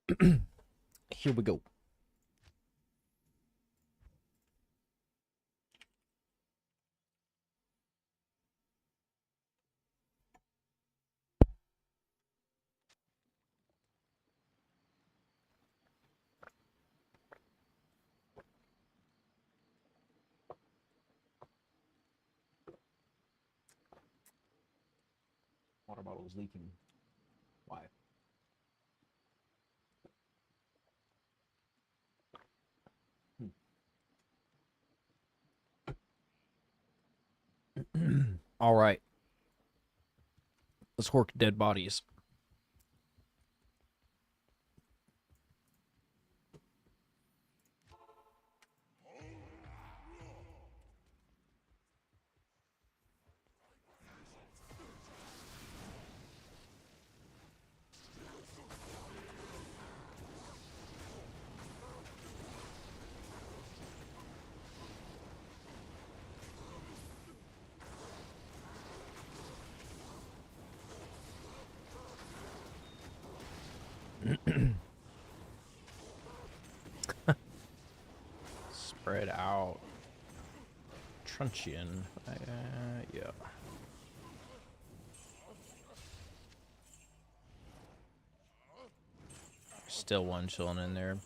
Here we go. Water bottle is leaking. Why? All right. Let's hork dead bodies. Spread out. Truncheon. Yeah. Still one chilling in there.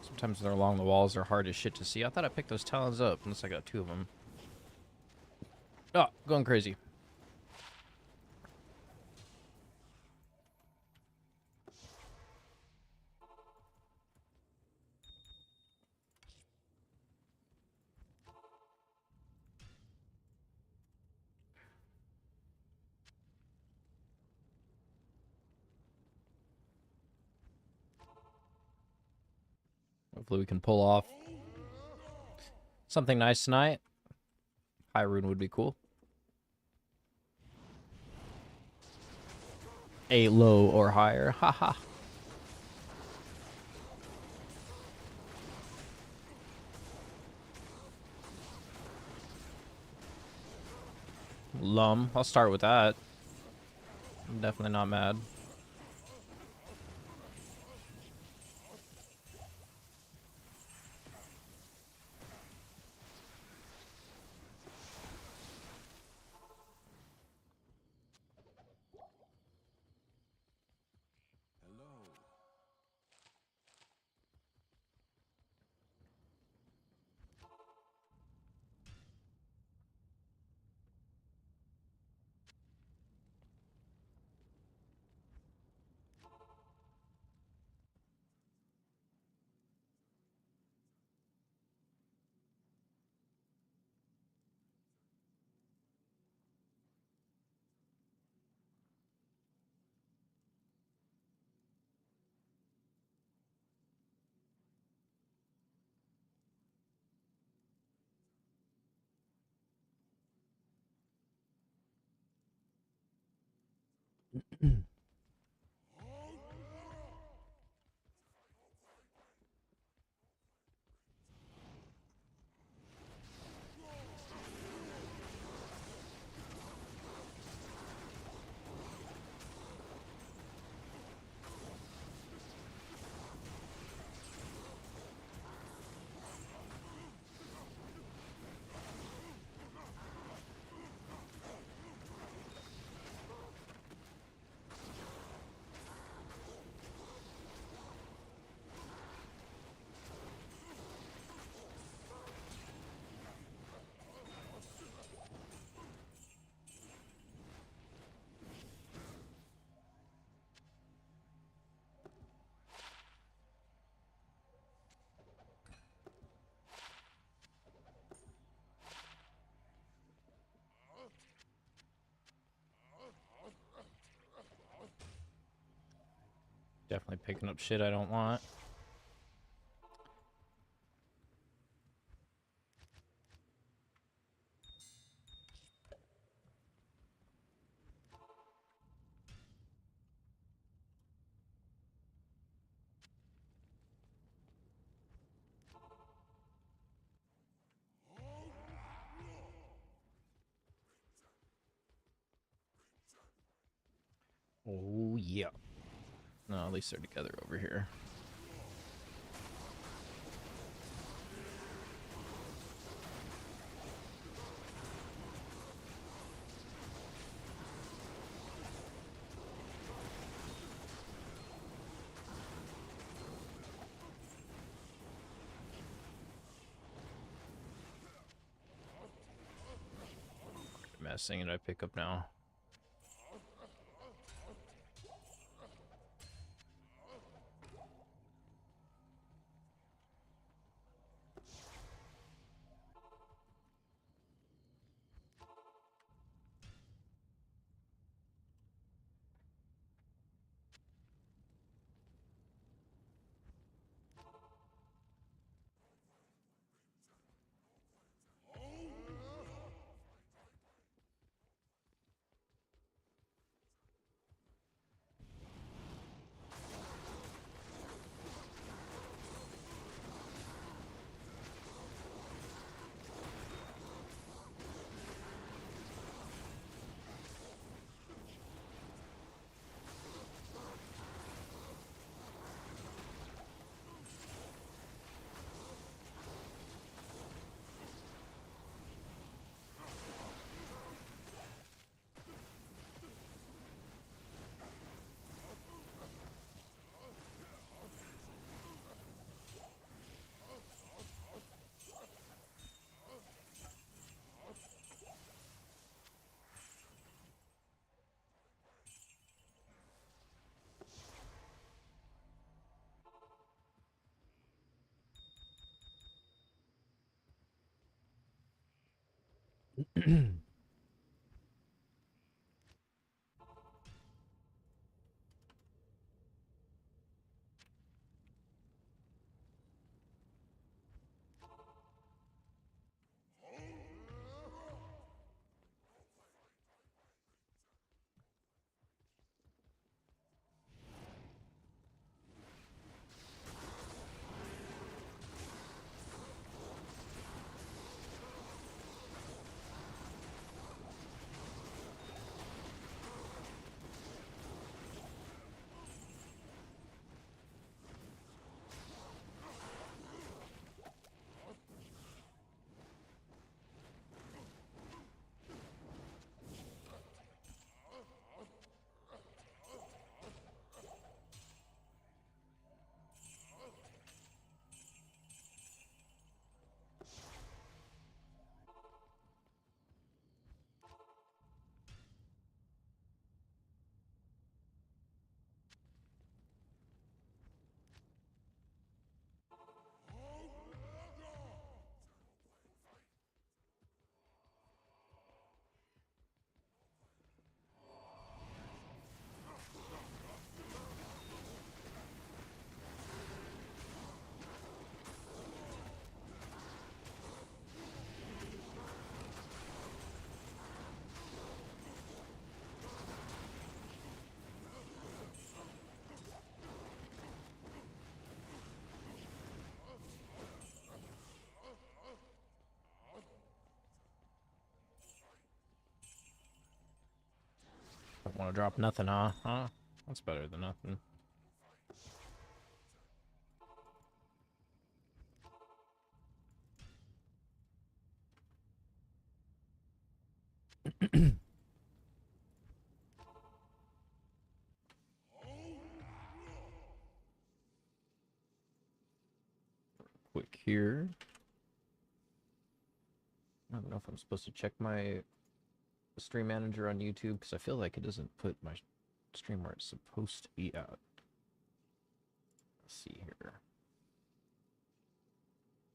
Sometimes they're along the walls. They're hard as shit to see. I thought I picked those talons up, unless I got two of them. Oh, going crazy. Hopefully we can pull off something nice tonight. High rune would be cool. A low or higher. Haha. Lum. I'll start with that. I'm definitely not mad. Definitely picking up shit I don't want. Oh, yeah. No, at least they're together over here. Messing it I pick up now. Don't want to drop nothing, huh? Huh? That's better than nothing. Quick here. I don't know if I'm supposed to check my stream manager on YouTube because I feel like it doesn't put my stream where it's supposed to be at. Let's see here.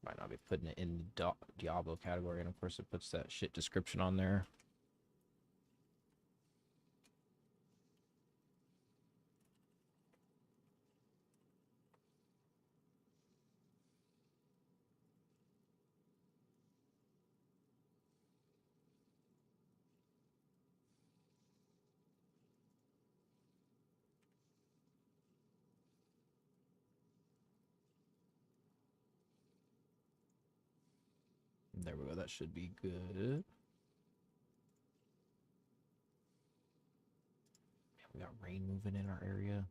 Might not be putting it in the Diablo category, and of course it puts that shit description on there. There we go, that should be good. We got rain moving in our area.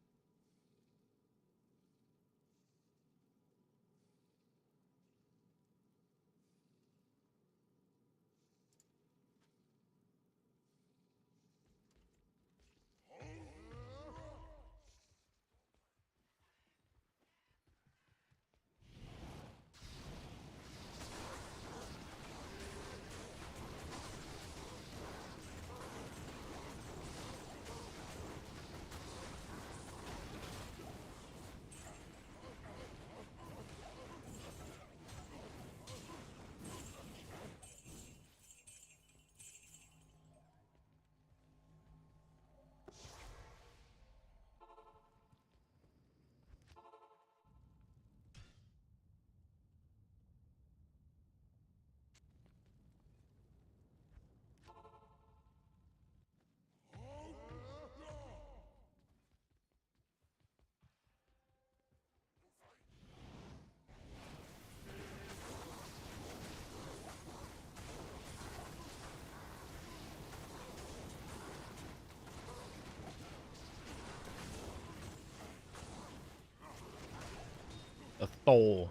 Oh.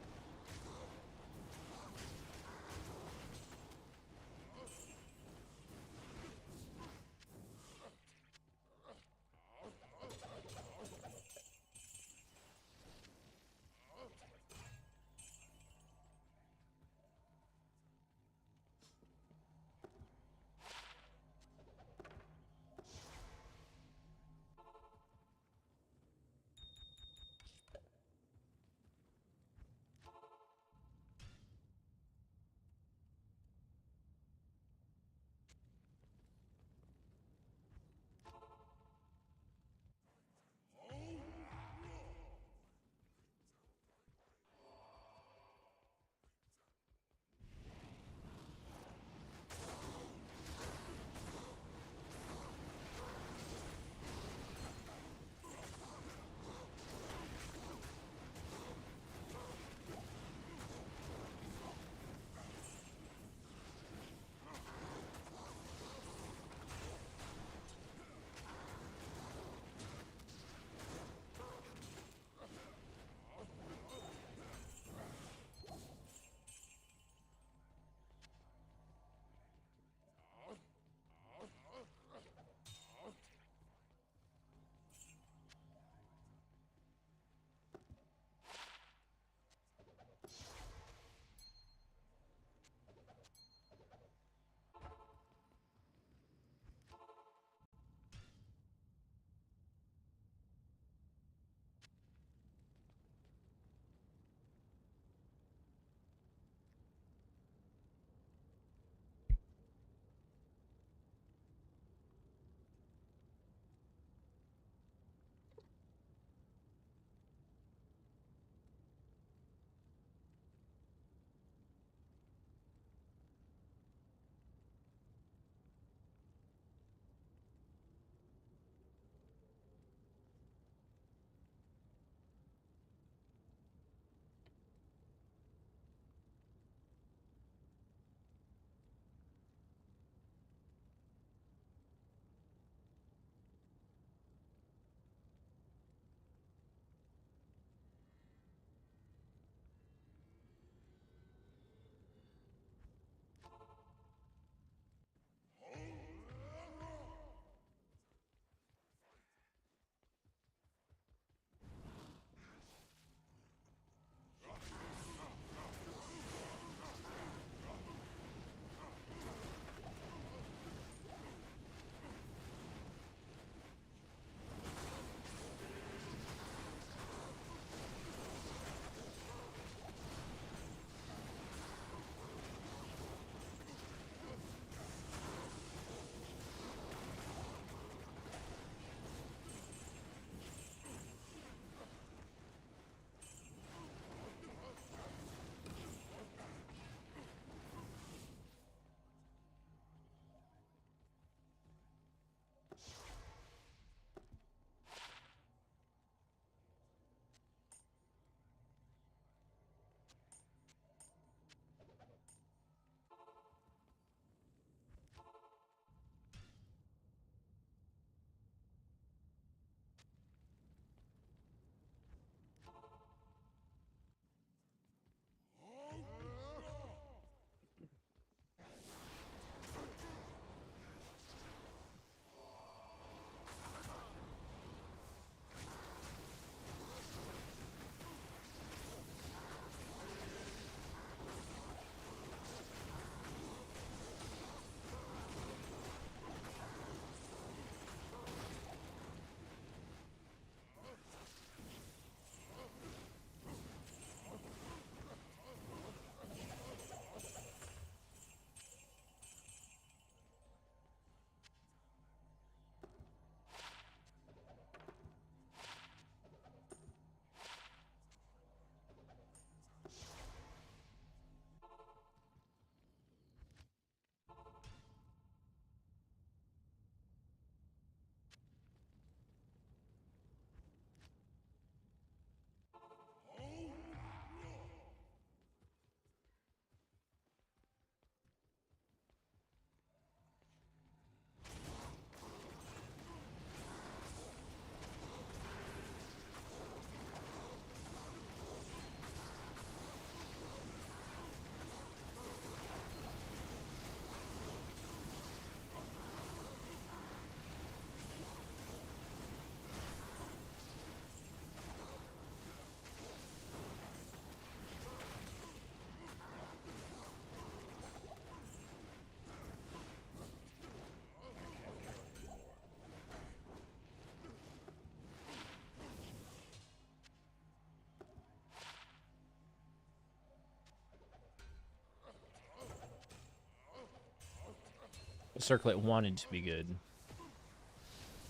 The Circlet wanted to be good.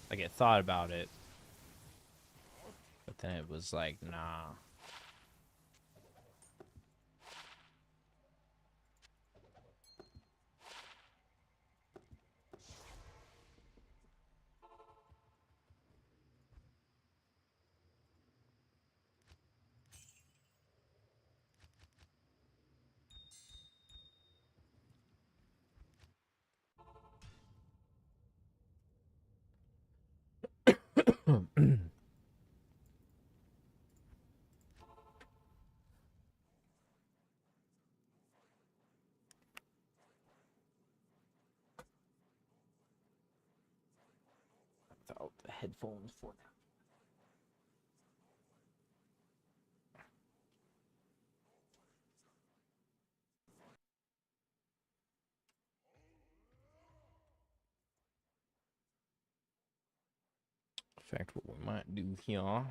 Like, it thought about it. But then it was like, nah. Without the headphones for now. In fact, what we might do here.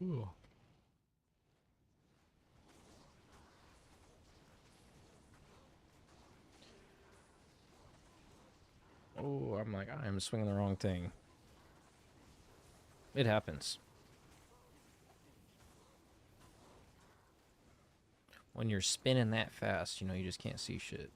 Ooh. Oh, I'm like, I'm swinging the wrong thing. It happens. When you're spinning that fast, you know, you just can't see shit.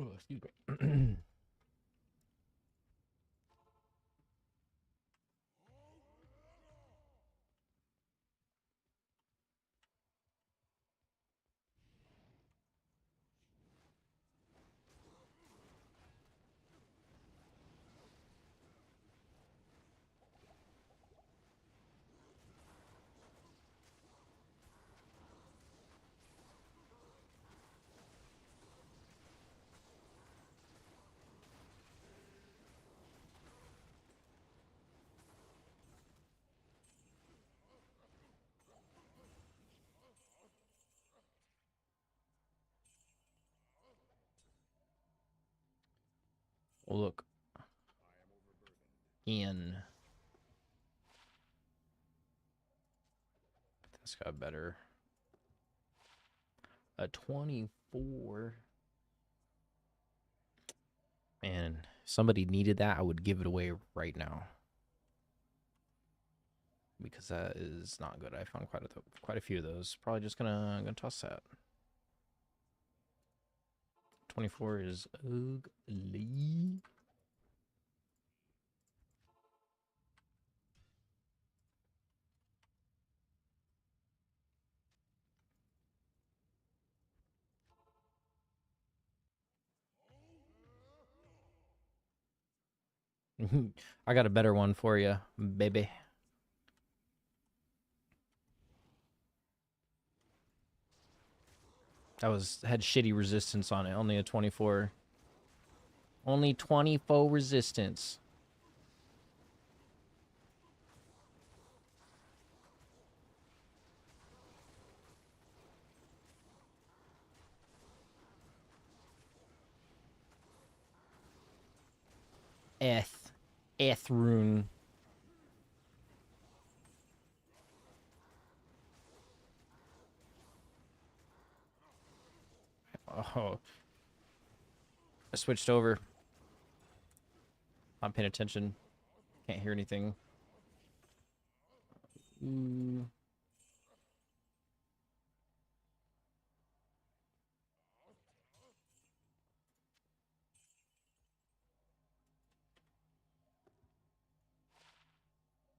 Oh, excuse me. Well, look. In. This got better. A 24. Man, if somebody needed that, I would give it away right now. Because that is not good. I found quite a few of those. Probably just gonna toss that. 24 is ugly. I got a better one for you, baby. Had shitty resistance on it. Only a 24. Only 24 resistance. Eth rune. Oh. I switched over. I'm paying attention. Can't hear anything. Ooh.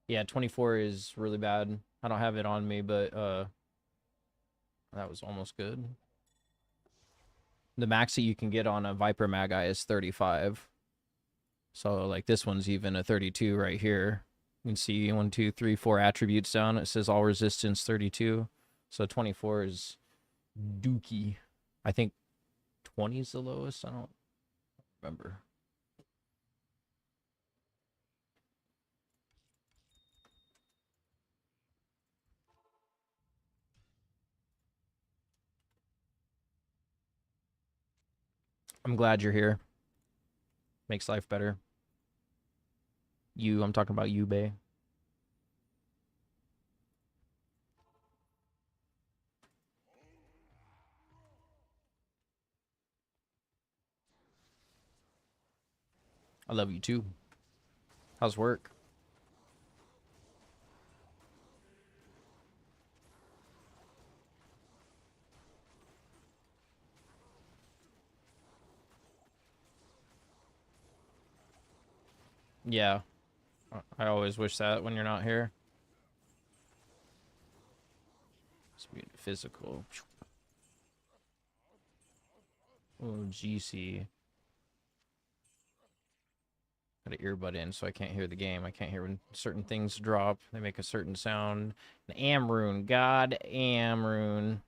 Yeah, 24 is really bad. I don't have it on me, but that was almost good. The max that you can get on a Viper Magi is 35. So, like, this one's even a 32 right here. You can see 1, 2, 3, 4 attributes down. It says all resistance 32. So 24 is dookie. I think 20 is the lowest. I don't remember. I'm glad you're here. Makes life better. I'm talking about you, Bay. I love you too. How's work? Yeah. I always wish that when you're not here. It's physical. Oh, GC. Got an earbud in, so I can't hear the game. I can't hear when certain things drop. They make a certain sound. An Amrune. God Amrune.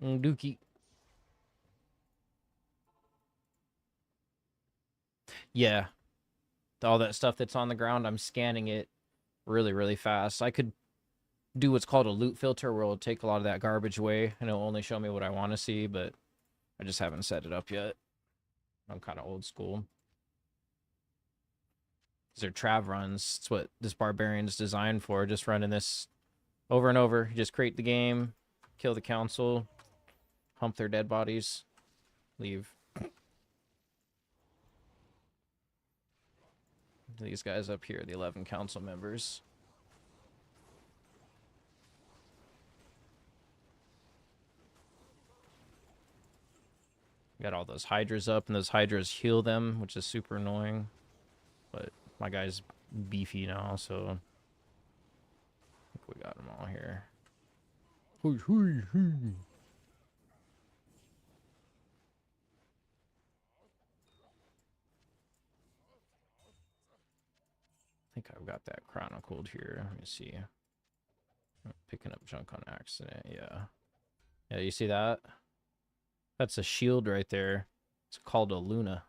Dookie. Yeah. All that stuff that's on the ground, I'm scanning it really, really fast. I could do what's called a loot filter where it'll take a lot of that garbage away and it'll only show me what I want to see, but I just haven't set it up yet. I'm kind of old school. These are trav runs. It's what this barbarian's designed for. Just running this over and over. You just create the game, kill the council, hump their dead bodies, leave. These guys up here, the 11 council members. Got all those hydras up, and those hydras heal them, which is super annoying. But my guy's beefy now, so I think we got them all here. Hui, hui, hui. I think I've got that chronicled here. Let me see. I'm picking up junk on accident. Yeah. Yeah, you see that? That's a shield right there. It's called a Luna.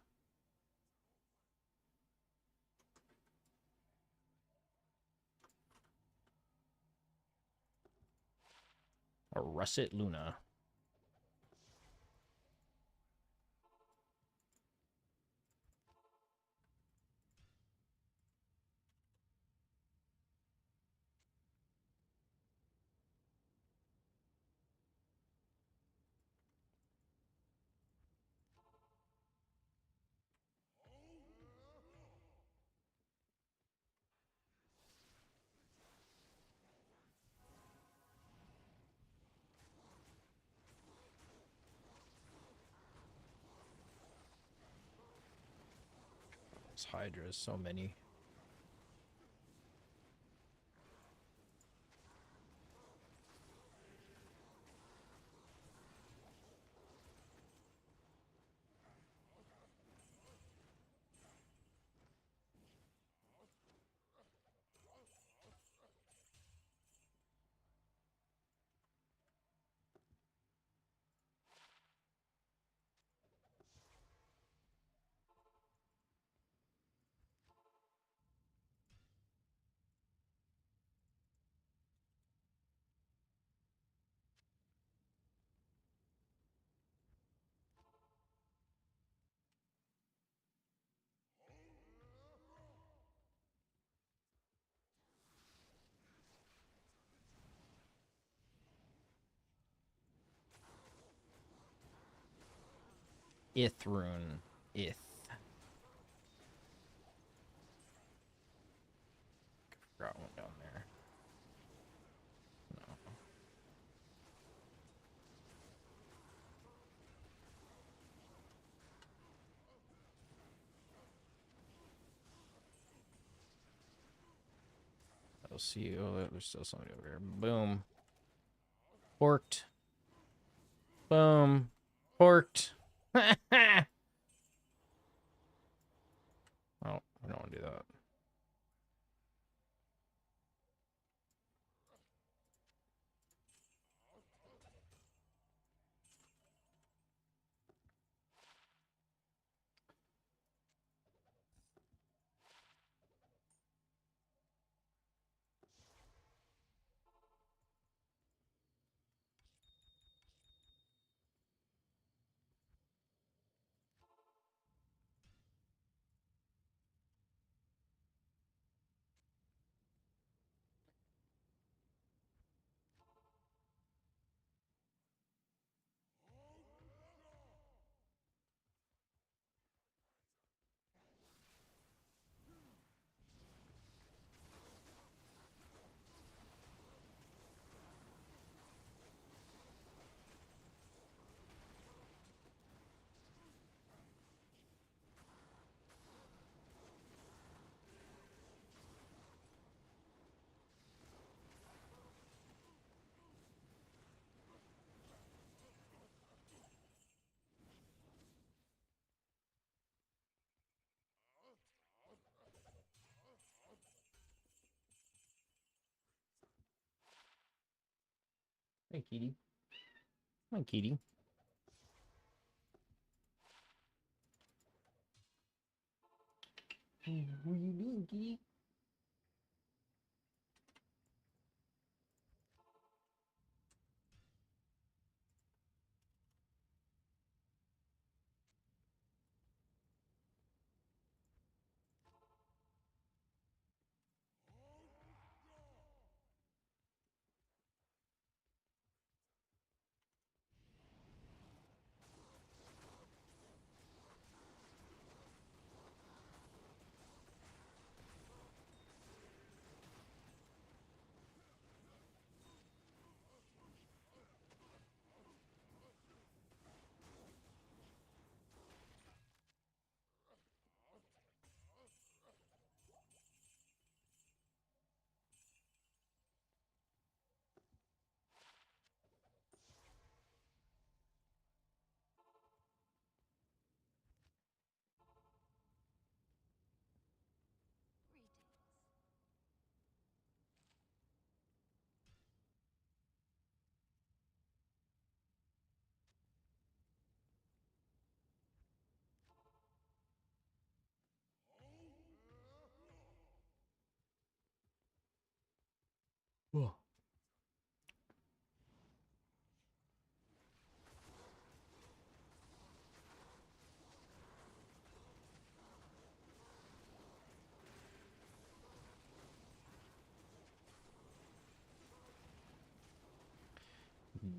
A russet Luna. Those hydras, so many. Ithrune. Ith. Forgot one down there. No. I'll see you. Oh, there's still somebody over here. Boom. Porked. Boom. Porked. Oh, I don't want to do that. Hey, Kitty. Come on, Kitty. Hey, what are you doing, Kitty?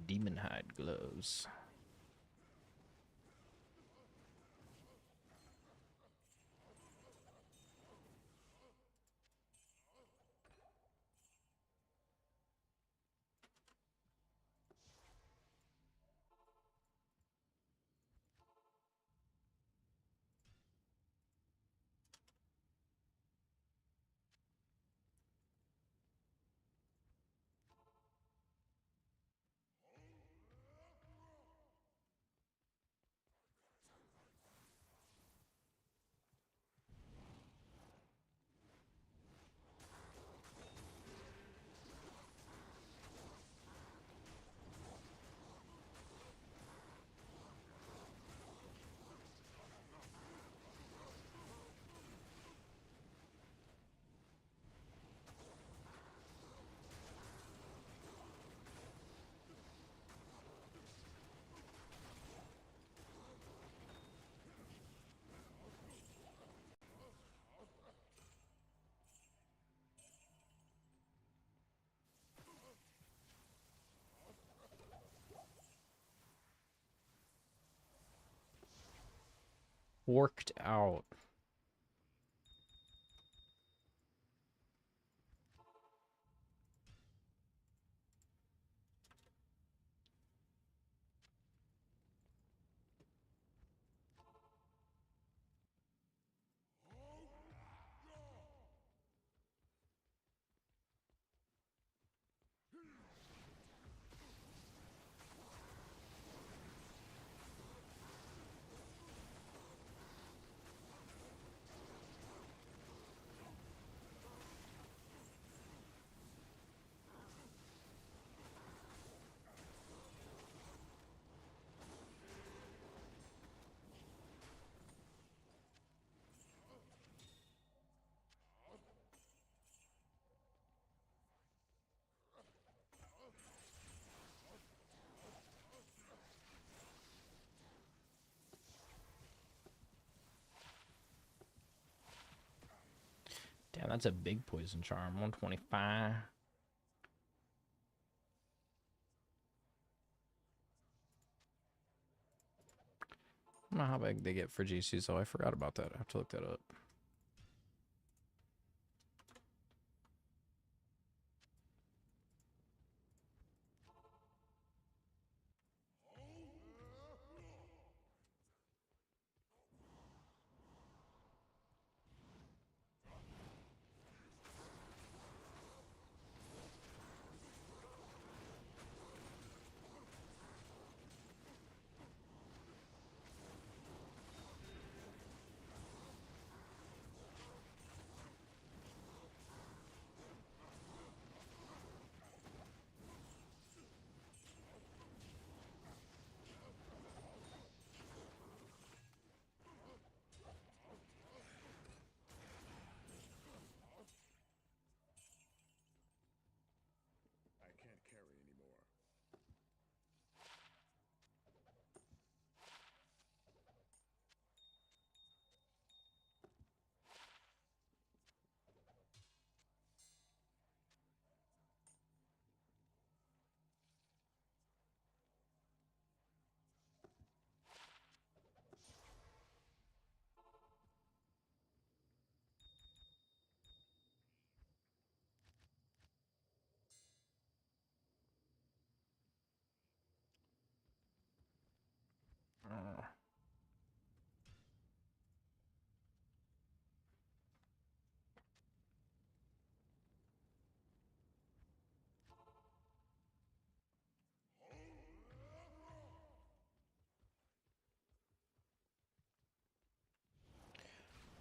demon hide gloves. Worked out. Damn, that's a big poison charm. 125. I don't know how big they get for GCs, though. I forgot about that. I have to look that up.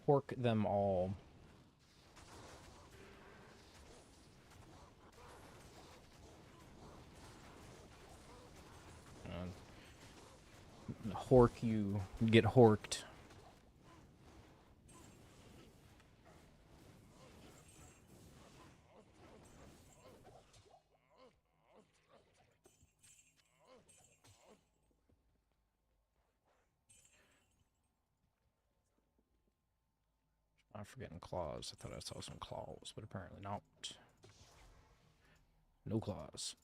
Pork them all. Hork you. Get horked. I'm forgetting claws. I thought I saw some claws, but apparently not. No claws.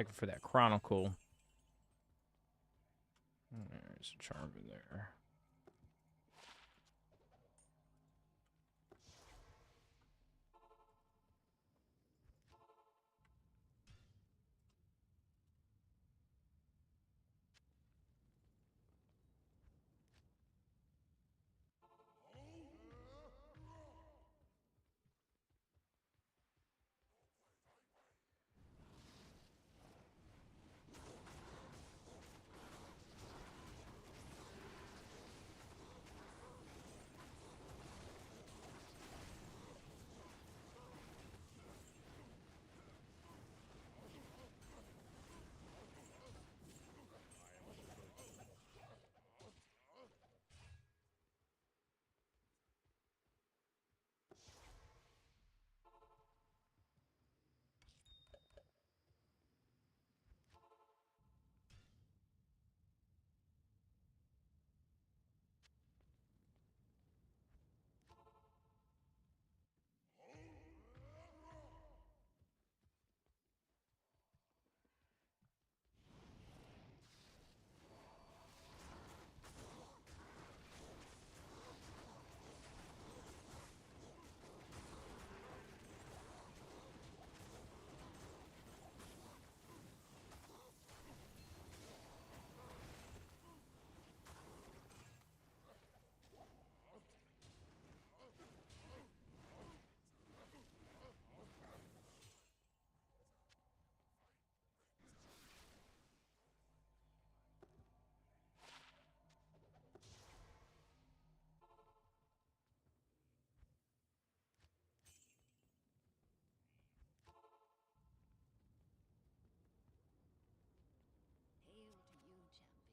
Checking for that Chronicle. There's a charm in there. Hail to you, champion.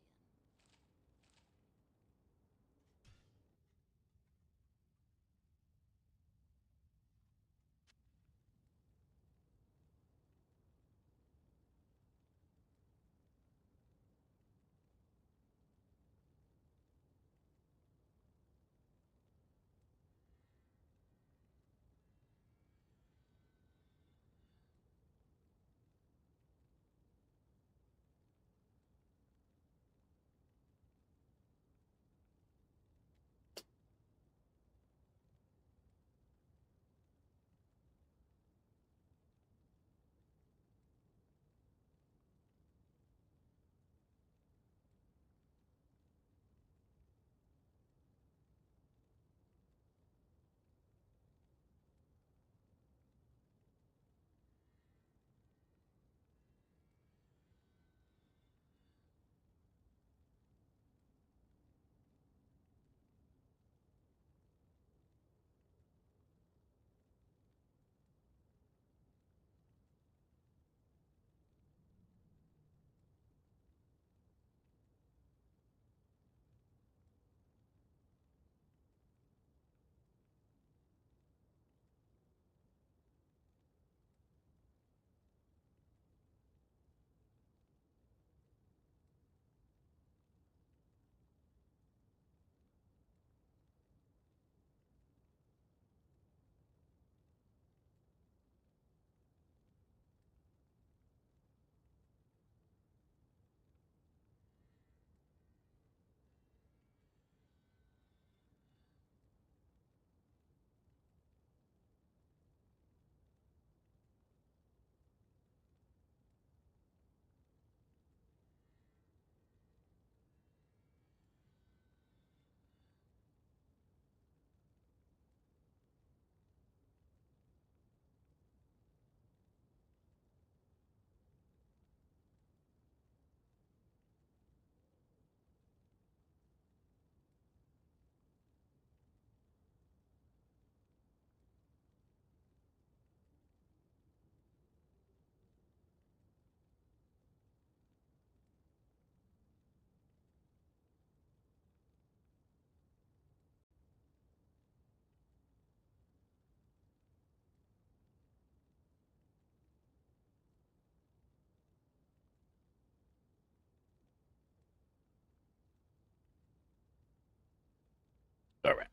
All right.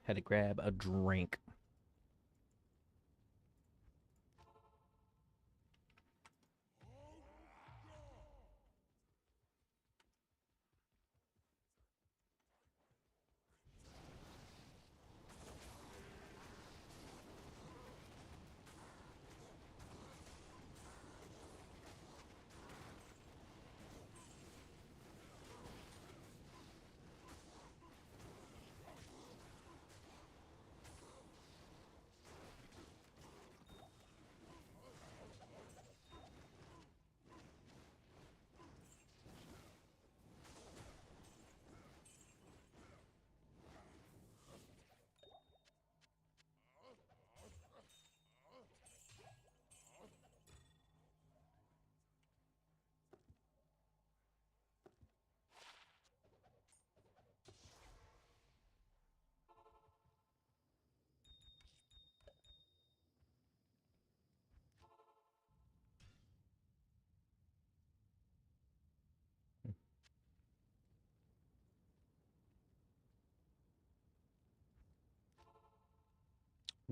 Had to grab a drink.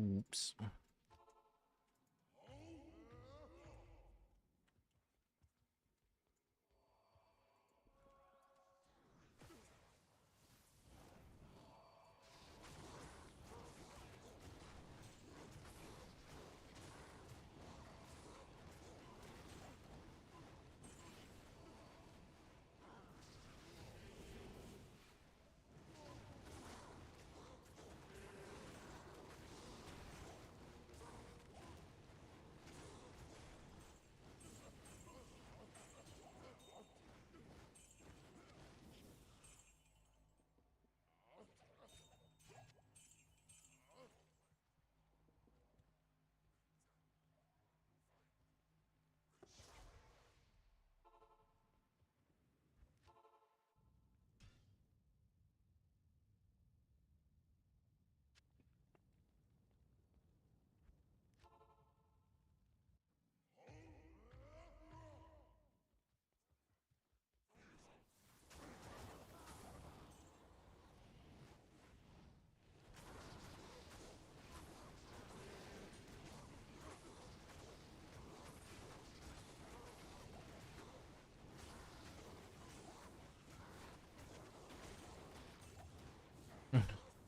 Oops.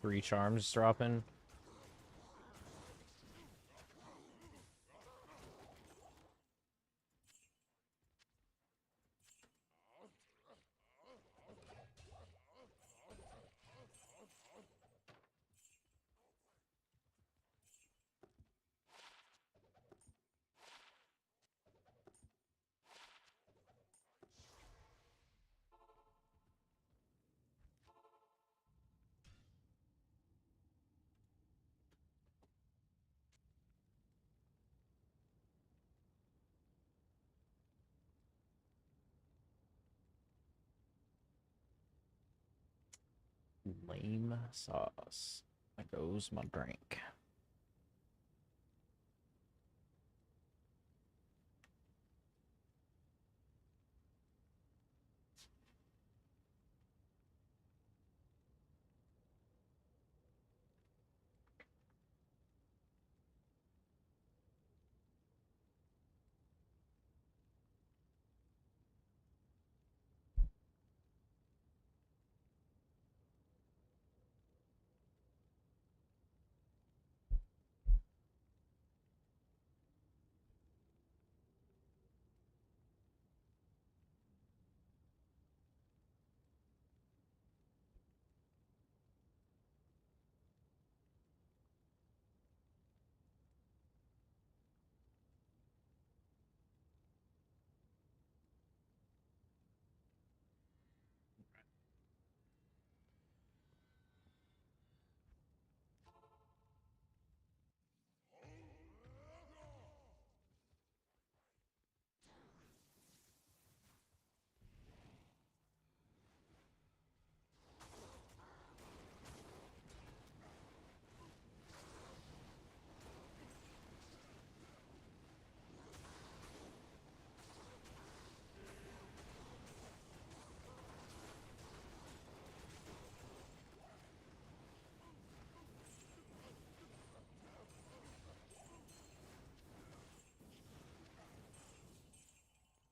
Three charms dropping. Lame sauce. There goes my drink.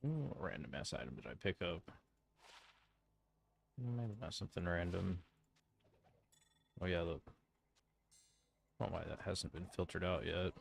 Ooh, what random ass item did I pick up? Maybe not something random. Oh yeah, look. I don't know why that hasn't been filtered out yet.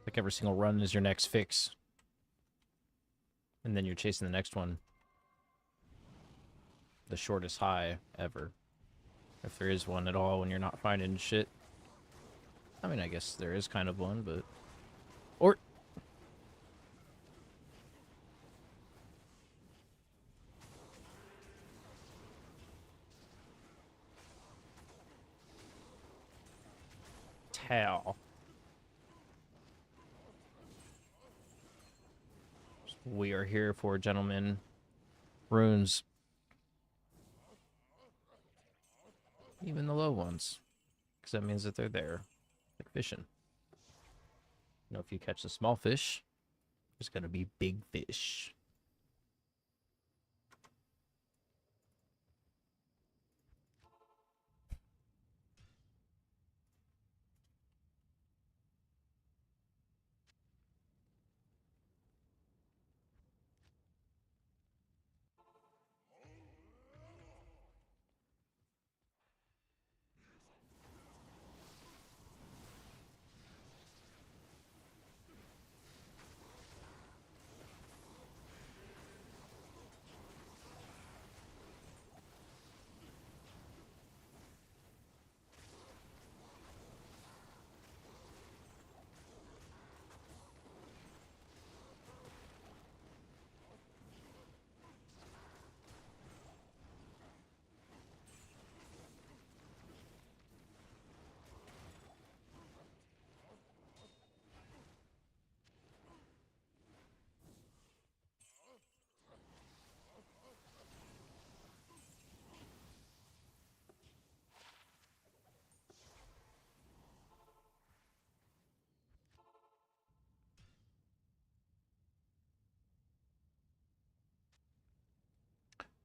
Like every single run is your next fix. And then you're chasing the next one. The shortest high ever. If there is one at all when you're not finding shit. I mean, I guess there is kind of one, but... Or... Towel. We are here for, gentlemen. Runes. Even the low ones. Because that means that they're there. Like fishing. You know, if you catch the small fish, there's going to be big fish.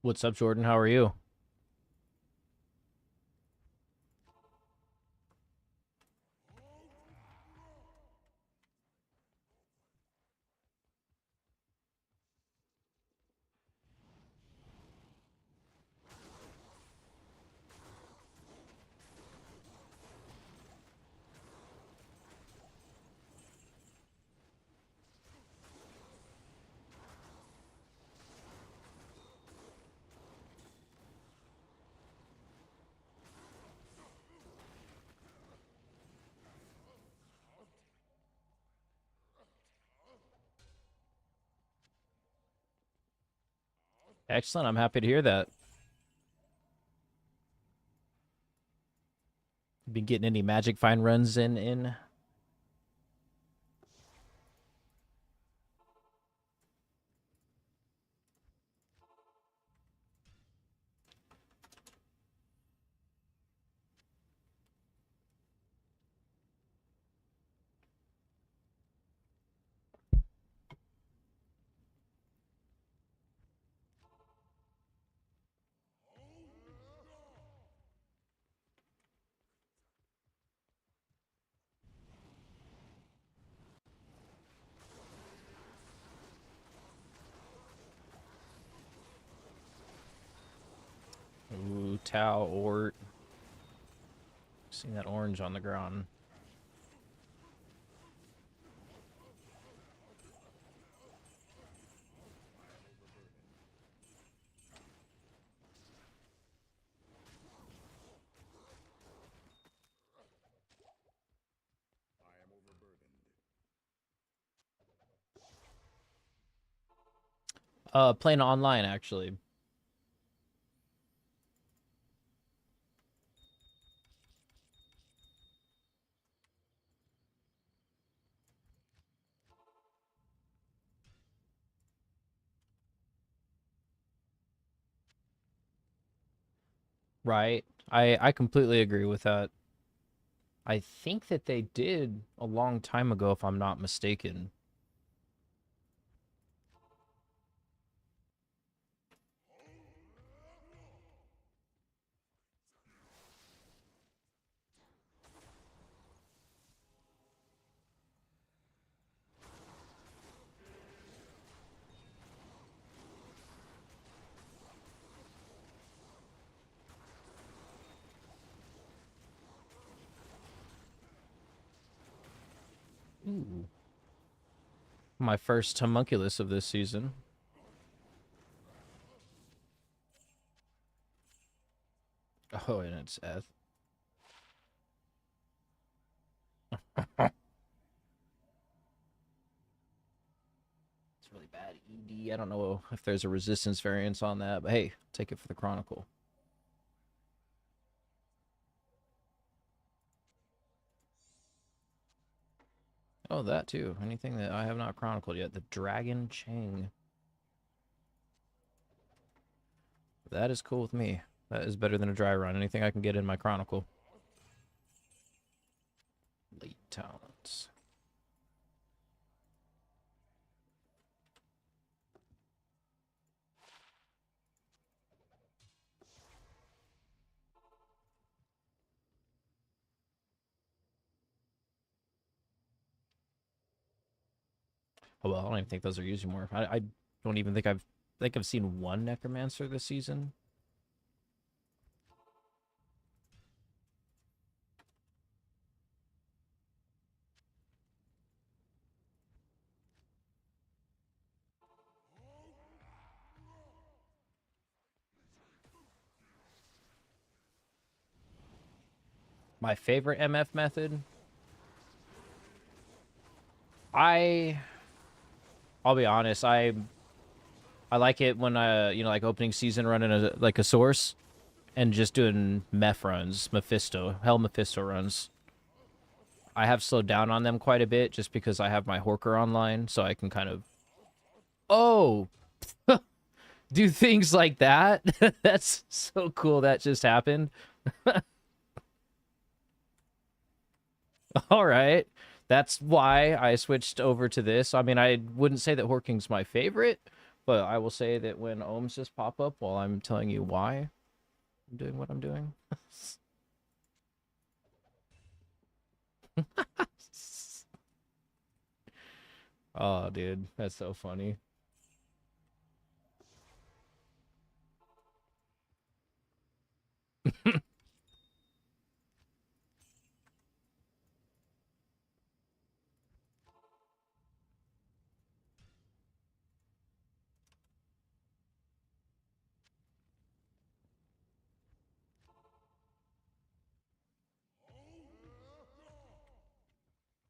What's up, Jordan? How are you? Excellent. I'm happy to hear that. Been getting any magic find runs in? Ooh, Tau, Ort. Seeing that orange on the ground. Playing online, actually. Right. I completely agree with that. I think that they did a long time ago, if I'm not mistaken. Ooh. My first homunculus of this season. Oh, and it's Eth. It's really bad. ED. I don't know if there's a resistance variance on that, but hey, take it for the Chronicle. Oh, that too. Anything that I have not chronicled yet. The Dragon Chang. That is cool with me. That is better than a dry run. Anything I can get in my Chronicle. Late talents. Oh well, I don't even think those are used anymore. I don't even think I've seen one Necromancer this season. My favorite MF method. I I'll be honest, I like it when like opening season running a source and just doing Meph runs, Hell Mephisto runs. I have slowed down on them quite a bit just because I have my Horker online, so I can kind of do things like that. That's so cool that just happened. All right. That's why I switched over to this. I mean, I wouldn't say that Horking's my favorite, but I will say that when ohms just pop up while I'm telling you why I'm doing what I'm doing. Oh, dude, that's so funny.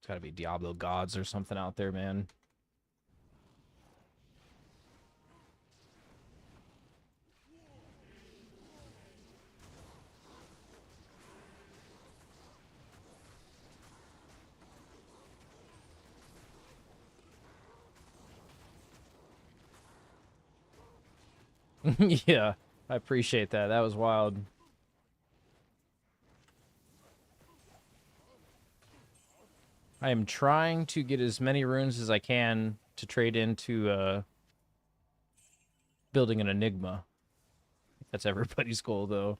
It's got to be Diablo gods or something out there, man. Yeah, I appreciate that. That was wild. I am trying to get as many runes as I can to trade into building an Enigma. That's everybody's goal, though.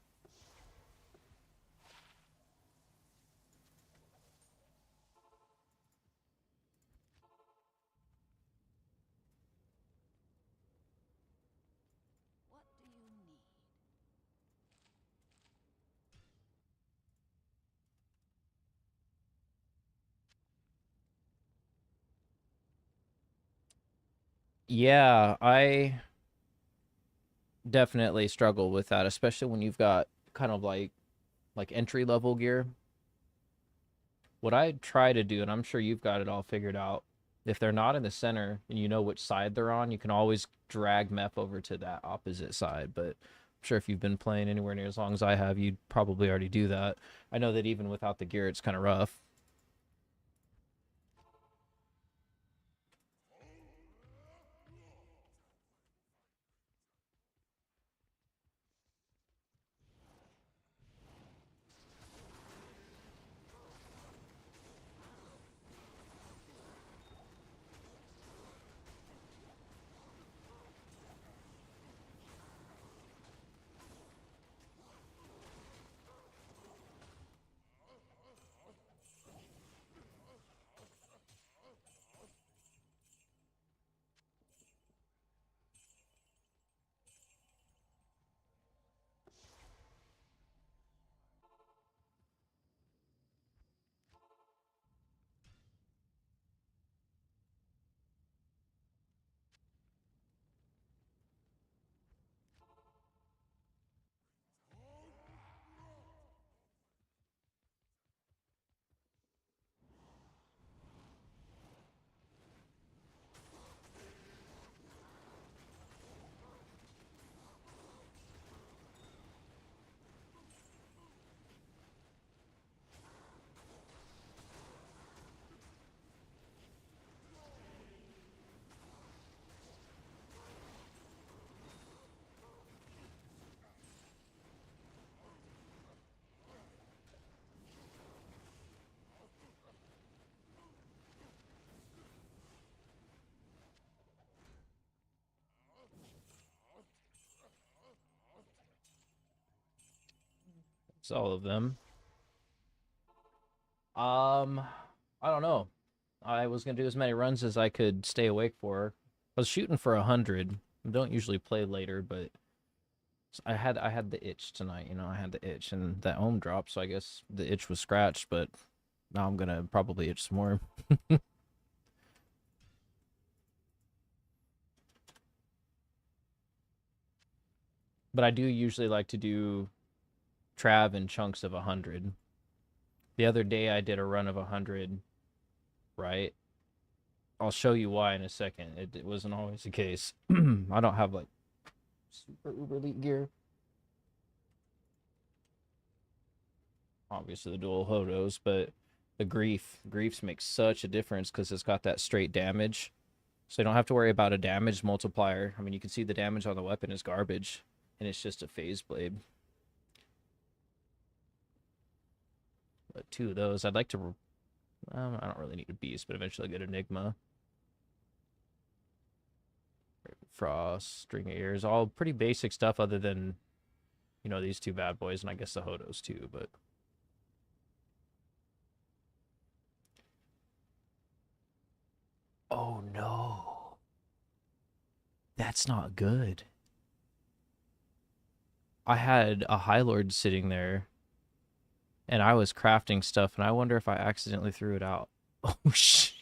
What do you need? Yeah, I definitely struggle with that, especially when you've got kind of like entry level gear. What I try to do, and I'm sure you've got it all figured out, if they're not in the center and you know which side they're on, you can always drag Mep over to that opposite side. But I'm sure if you've been playing anywhere near as long as I have, you'd probably already do that. I know that even without the gear, it's kind of rough. It's all of them. Um, I don't know. I was gonna do as many runs as I could stay awake for. I was shooting for 100. I don't usually play later, but I had the itch tonight. You know, I had the itch, and that ohm dropped, so I guess the itch was scratched. But now I'm gonna probably itch some more. But I do usually like to do Trav in chunks of 100. The other day I did a run of 100, right? I'll show you why in a second. It wasn't always the case. I don't have like super uber elite gear. Obviously the dual hodos, but the griefs makes such a difference because it's got that straight damage. So you don't have to worry about a damage multiplier. I mean, you can see the damage on the weapon is garbage, and it's just a phase blade. But two of those, I'd like to. I don't really need a beast, but eventually I'll get Enigma. Frost, String of Ears, all pretty basic stuff other than, you know, these two bad boys, and I guess the Hodos too, but. Oh no. That's not good. I had a High Lord sitting there, and I was crafting stuff, and I wonder if I accidentally threw it out. Oh shit.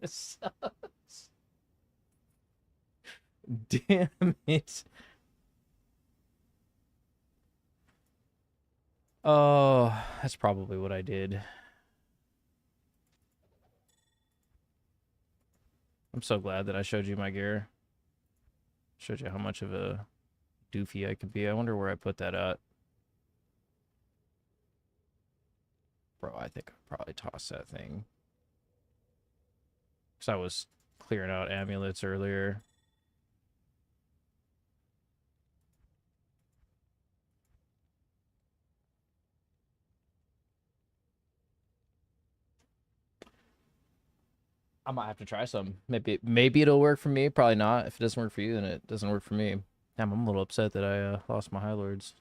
This sucks. Damn it. Oh, that's probably what I did. I'm so glad that I showed you my gear. Showed you how much of a doofy I could be. I wonder where I put that at. Bro, I think I'll probably toss that thing. Because I was clearing out amulets earlier. I might have to try some. Maybe it'll work for me. Probably not. If it doesn't work for you, then it doesn't work for me. Damn, I'm a little upset that I lost my High Lords.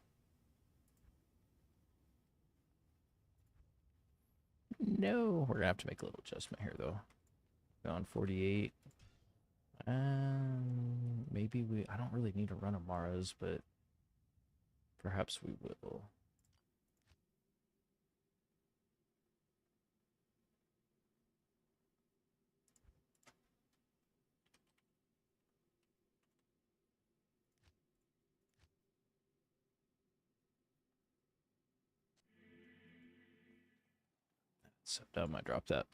No, we're gonna have to make a little adjustment here though. On 48. Maybe we. I don't really need to run Amaras, but perhaps we will. So dumb, I dropped that.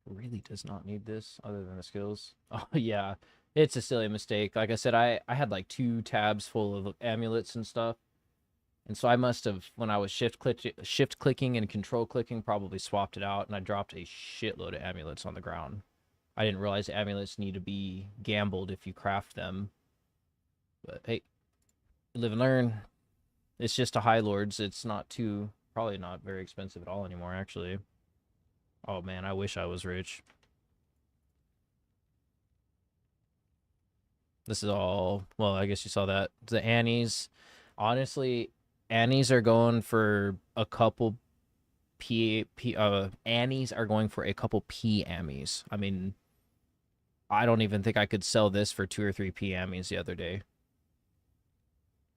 Really does not need this other than the skills. Oh yeah, it's a silly mistake. Like I said, I had like 2 tabs full of amulets and stuff, and so I must have, when I was shift clicking and control clicking, probably swapped it out, and I dropped a shitload of amulets on the ground. I didn't realize amulets need to be gambled if you craft them. But hey, live and learn. It's just a High Lords. It's not too, probably not very expensive at all anymore, actually. Oh man, I wish I was rich. This is all, well, I guess you saw that. The Annies, honestly, Annies are going for a couple Annies are going for a couple P Ammies. I mean, I don't even think I could sell this for 2 or 3 P Ammies the other day.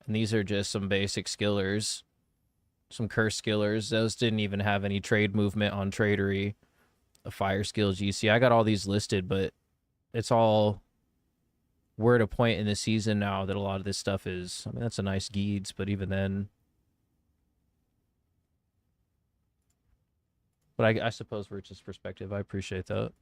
And these are just some basic skillers. Some curse skillers. Those didn't even have any trade movement on Tradery. A fire skill GC. I got all these listed, but it's all, we're at a point in the season now that a lot of this stuff is, I mean, that's a nice Geeds, but even then. But I suppose Rich's perspective, I appreciate that.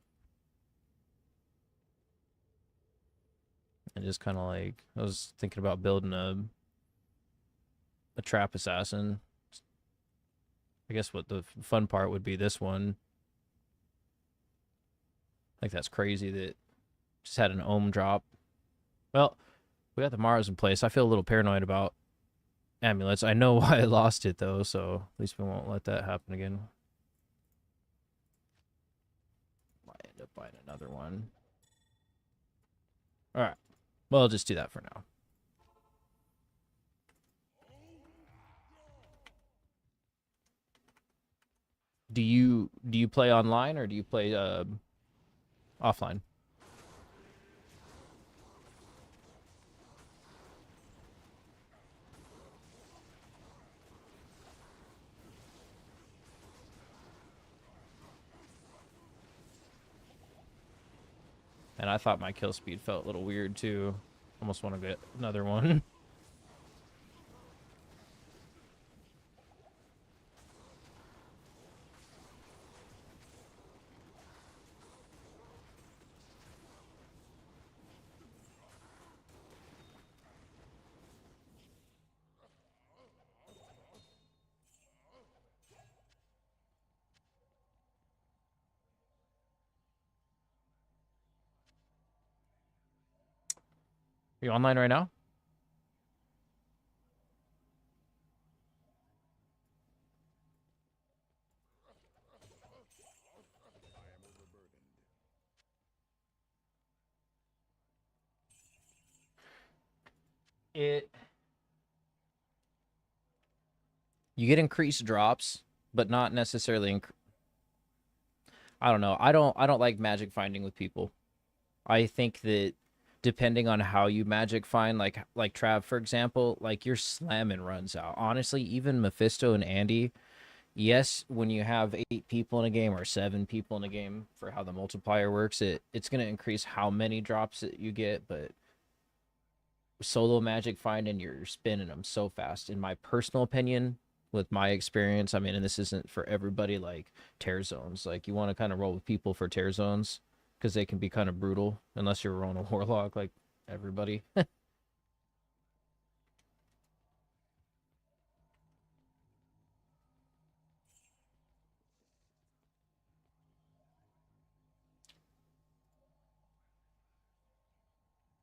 And just kind of like, I was thinking about building a trap assassin. I guess what the fun part would be this one. I think that's crazy that just had an ohm drop. Well, we got the Mars in place. I feel a little paranoid about amulets. I know why I lost it though, so at least we won't let that happen again. Might end up buying another one. All right. Well, I'll just do that for now. Do you play online or do you play offline? And I thought my kill speed felt a little weird too. Almost want to get another one. Are you online right now? It You get increased drops, but not necessarily I don't know. I don't like magic finding with people. I think that depending on how you magic find, like Trav for example, like your slamming runs out. Honestly, even Mephisto and Andy, yes, when you have 8 people in a game or 7 people in a game for how the multiplier works, it's gonna increase how many drops that you get, but solo magic finding, you're spinning them so fast. In my personal opinion, with my experience, I mean, and this isn't for everybody, like tear zones. Like you want to kind of roll with people for tear zones because they can be kind of brutal unless you're rolling a warlock like everybody.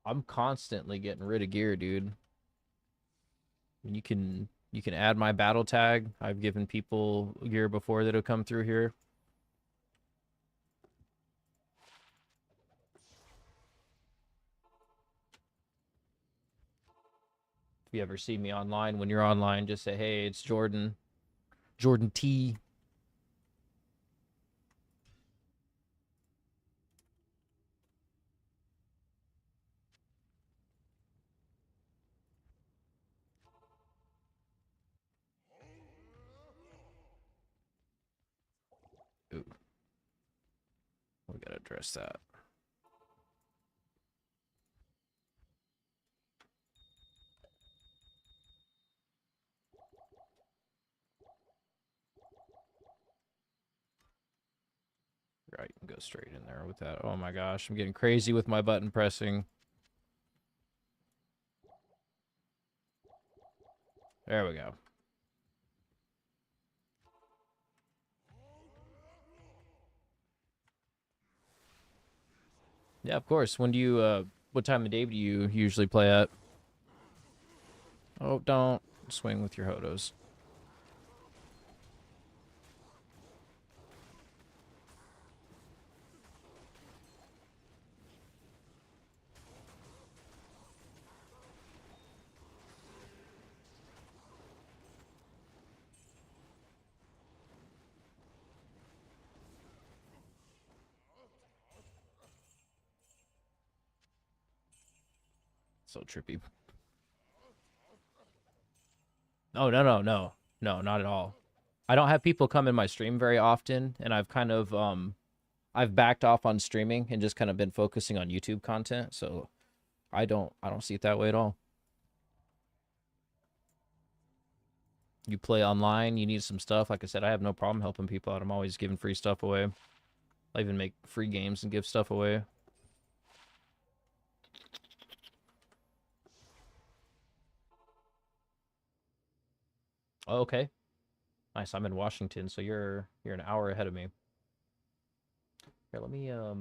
I'm constantly getting rid of gear, dude. You can add my battle tag. I've given people gear before that have come through here. If you ever see me online, when you're online, just say, "Hey, it's Jordan, Jordan T." Ooh, we gotta address that. Right, you can go straight in there with that. Oh my gosh, I'm getting crazy with my button pressing. There we go. Yeah, of course. When do you what time of day do you usually play at? Oh, don't swing with your hodos. So trippy. Oh, no, no, no. No, not at all. I don't have people come in my stream very often, and I've kind of I've backed off on streaming and just kind of been focusing on YouTube content, so I don't see it that way at all. You play online, you need some stuff. Like I said, I have no problem helping people out. I'm always giving free stuff away. I even make free games and give stuff away. Oh, okay. Nice. I'm in Washington, so you're an hour ahead of me. Here, let me no,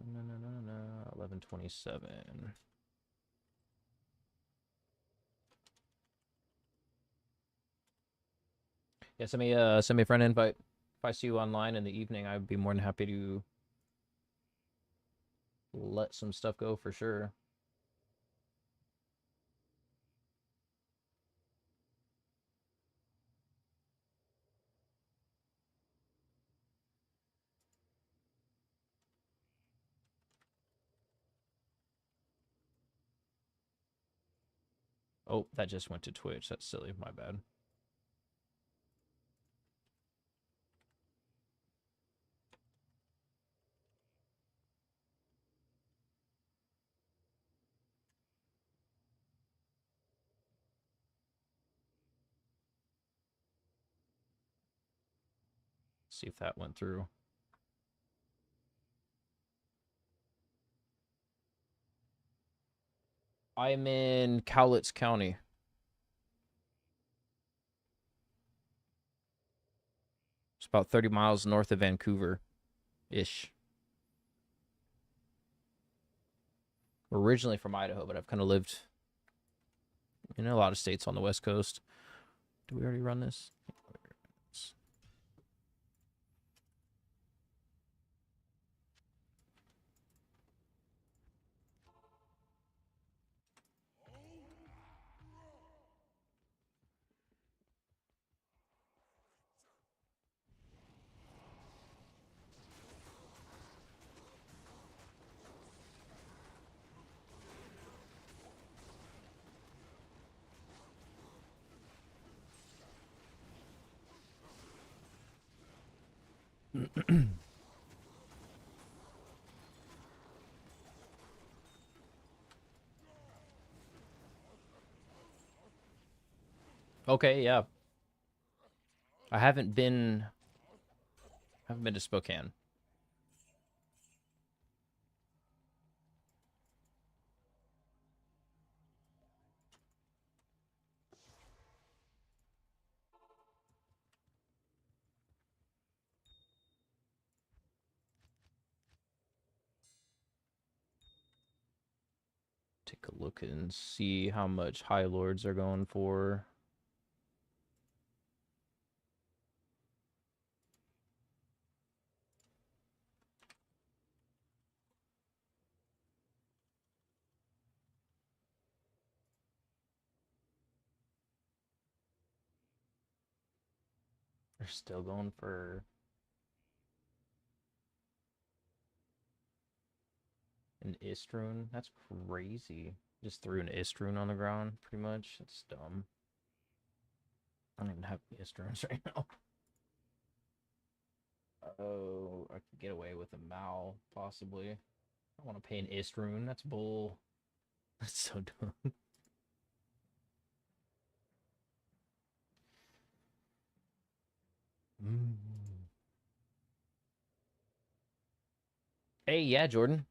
no, no, no. 11:27. Yeah, send me a friend invite. If I see you online in the evening, I'd be more than happy to let some stuff go for sure. Oh, that just went to Twitch. That's silly. My bad. See if that went through. I'm in Cowlitz County. It's about 30 miles north of Vancouver ish. Originally from Idaho, but I've kind of lived in a lot of states on the West Coast. Do we already run this? Okay, yeah. I haven't been to Spokane. Take a look and see how much High Lords are going for. They're still going for an Istrun. That's crazy. Just threw an Istrun on the ground, pretty much. That's dumb. I don't even have Istruns right now. Oh, I could get away with a Mal, possibly. I want to pay an Istrun. That's bull. That's so dumb. Mm. Hey, yeah, Jordan.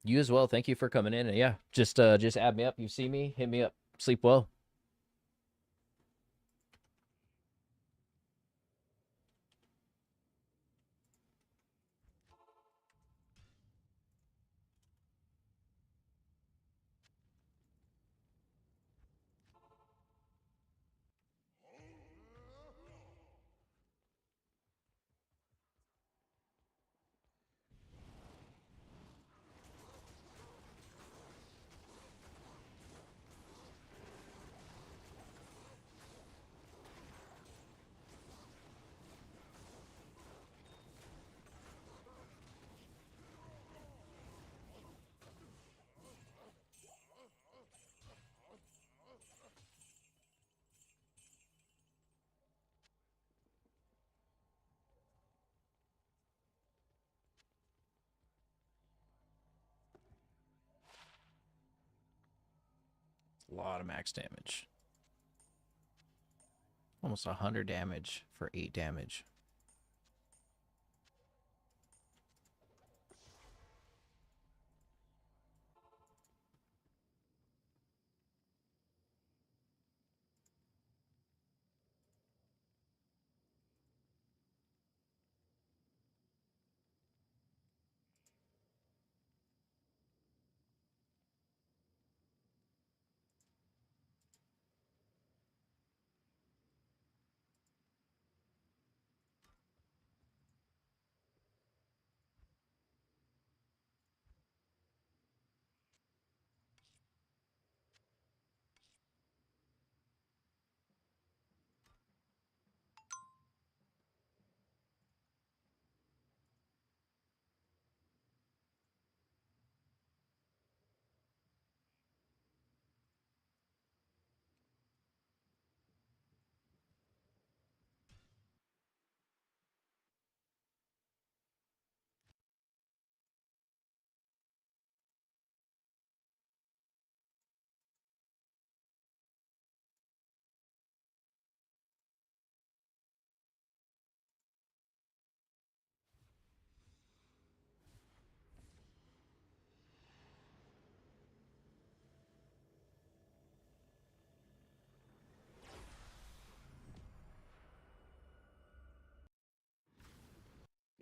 You as well. Thank you for coming in. And yeah, just add me up. You see me, hit me up. Sleep well. A lot of max damage. Almost 100 damage for 8 damage.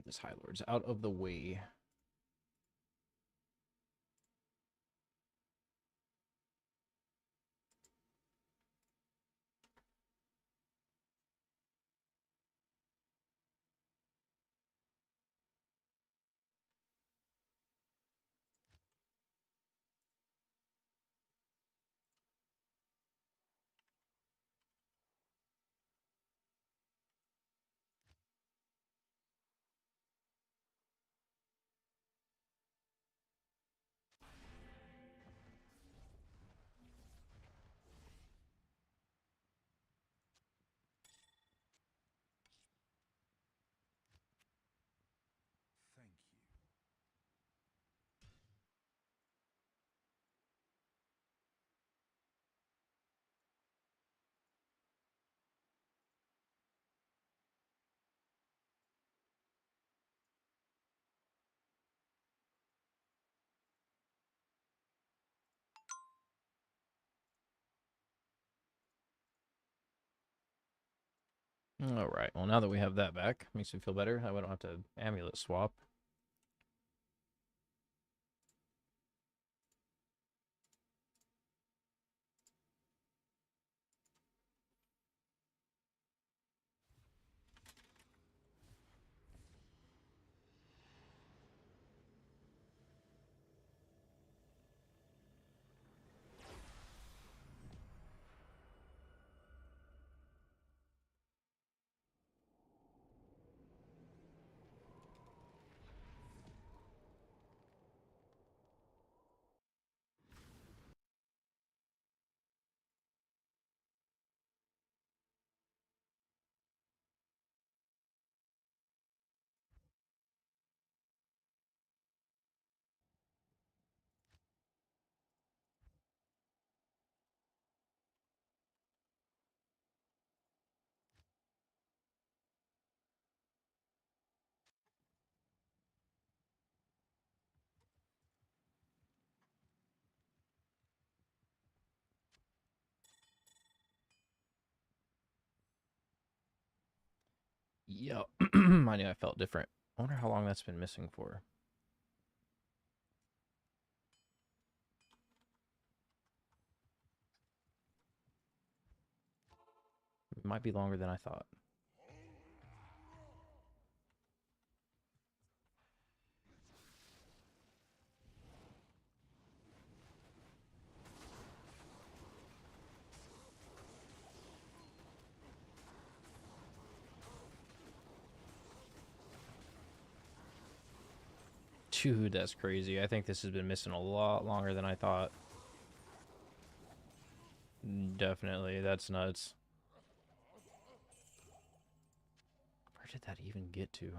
this High Lord's out of the way. Thank you. All right. Well, now that we have that back, makes me feel better. I don't have to amulet swap. Yeah. I knew I felt different. I wonder how long that's been missing for. It might be longer than I thought. Dude, that's crazy. I think this has been missing a lot longer than I thought. Definitely. That's nuts. Where did that even get to?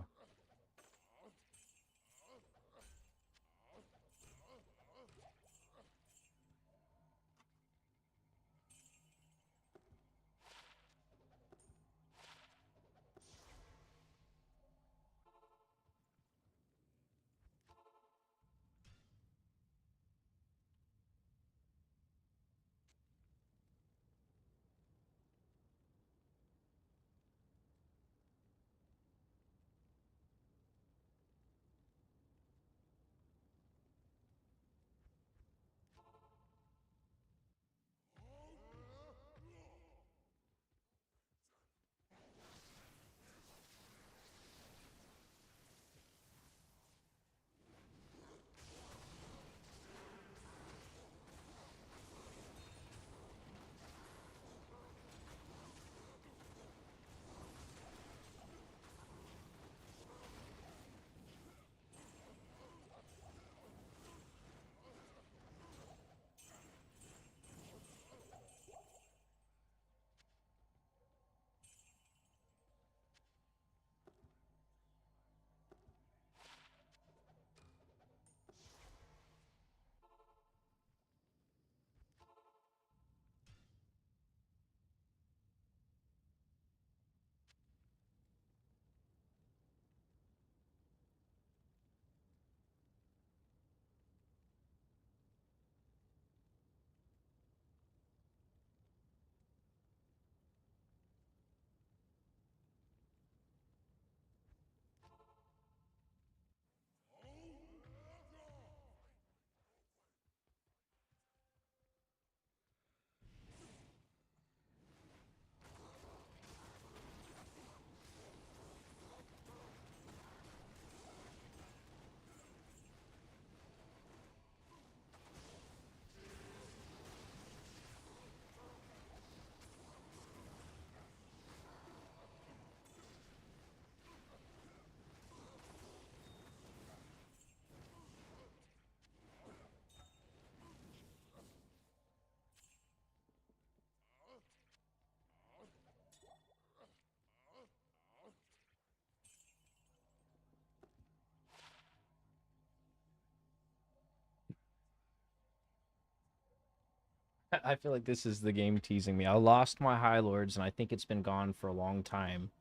I feel like this is the game teasing me. I lost my High Lords, and I think it's been gone for a long time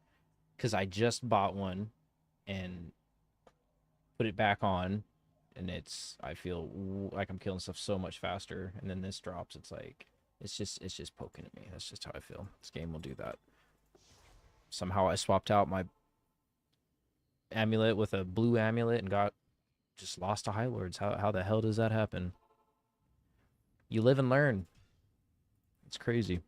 because I just bought one and put it back on, and I feel like I'm killing stuff so much faster. And then this drops, it's like it's just poking at me. That's just how I feel. This game will do that. Somehow I swapped out my amulet with a blue amulet and got just lost to High Lords. How the hell does that happen? You live and learn. It's crazy.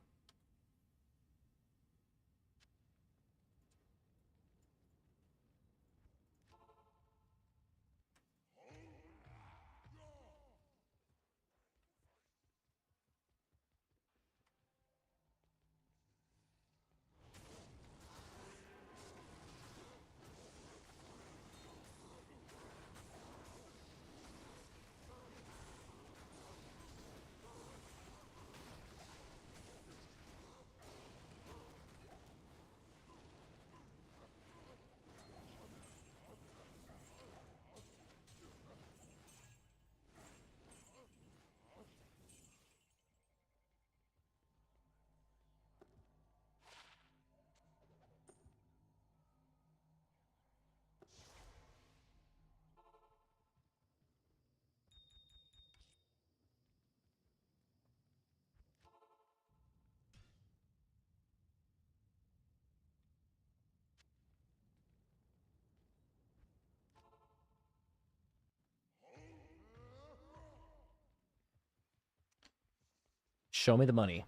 Show me the money.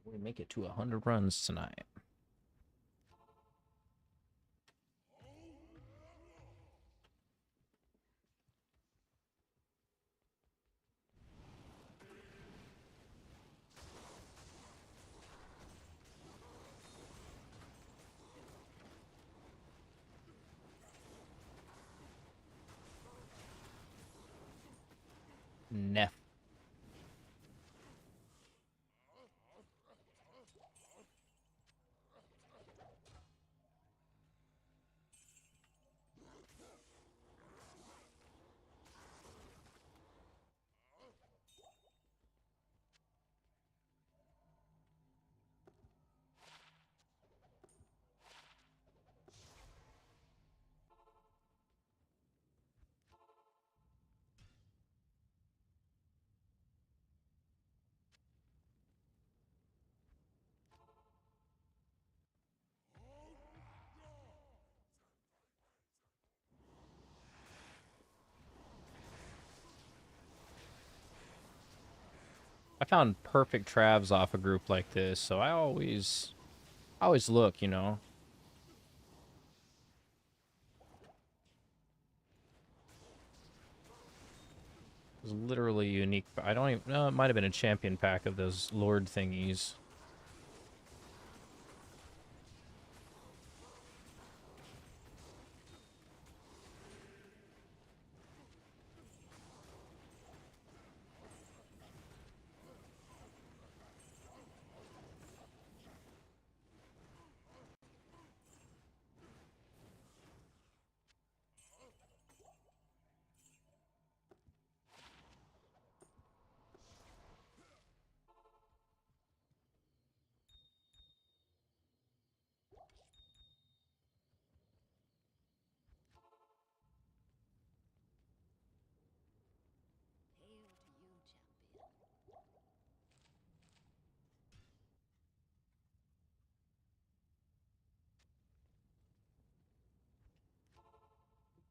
We make it to 100 runs tonight. Neff. I found perfect travs off a group like this, so I always look, you know. It was literally unique. I don't even no, it might have been a champion pack of those lord thingies. Hail to you, champion.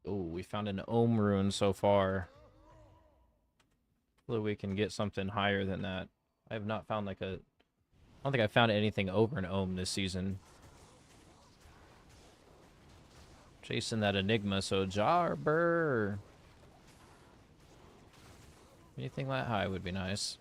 Oh, we found an Ohm rune so far. Hopefully we can get something higher than that. I have not found like a... I don't think I found anything over an ohm this season. Chasing that Enigma, so Jarber. Anything that high would be nice.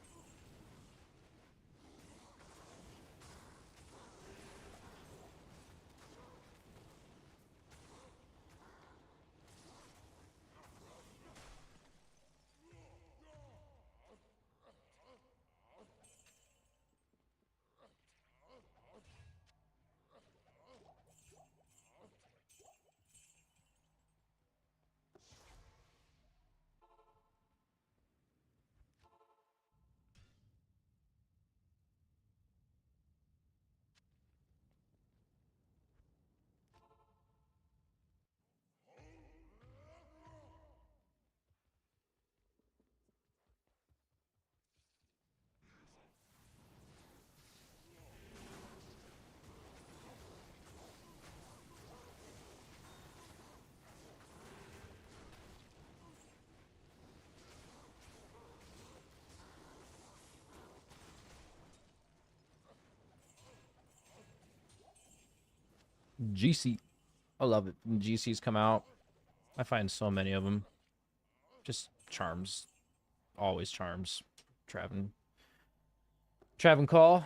GC. I love it. When GCs come out, I find so many of them. Just charms. Always charms. Traven call.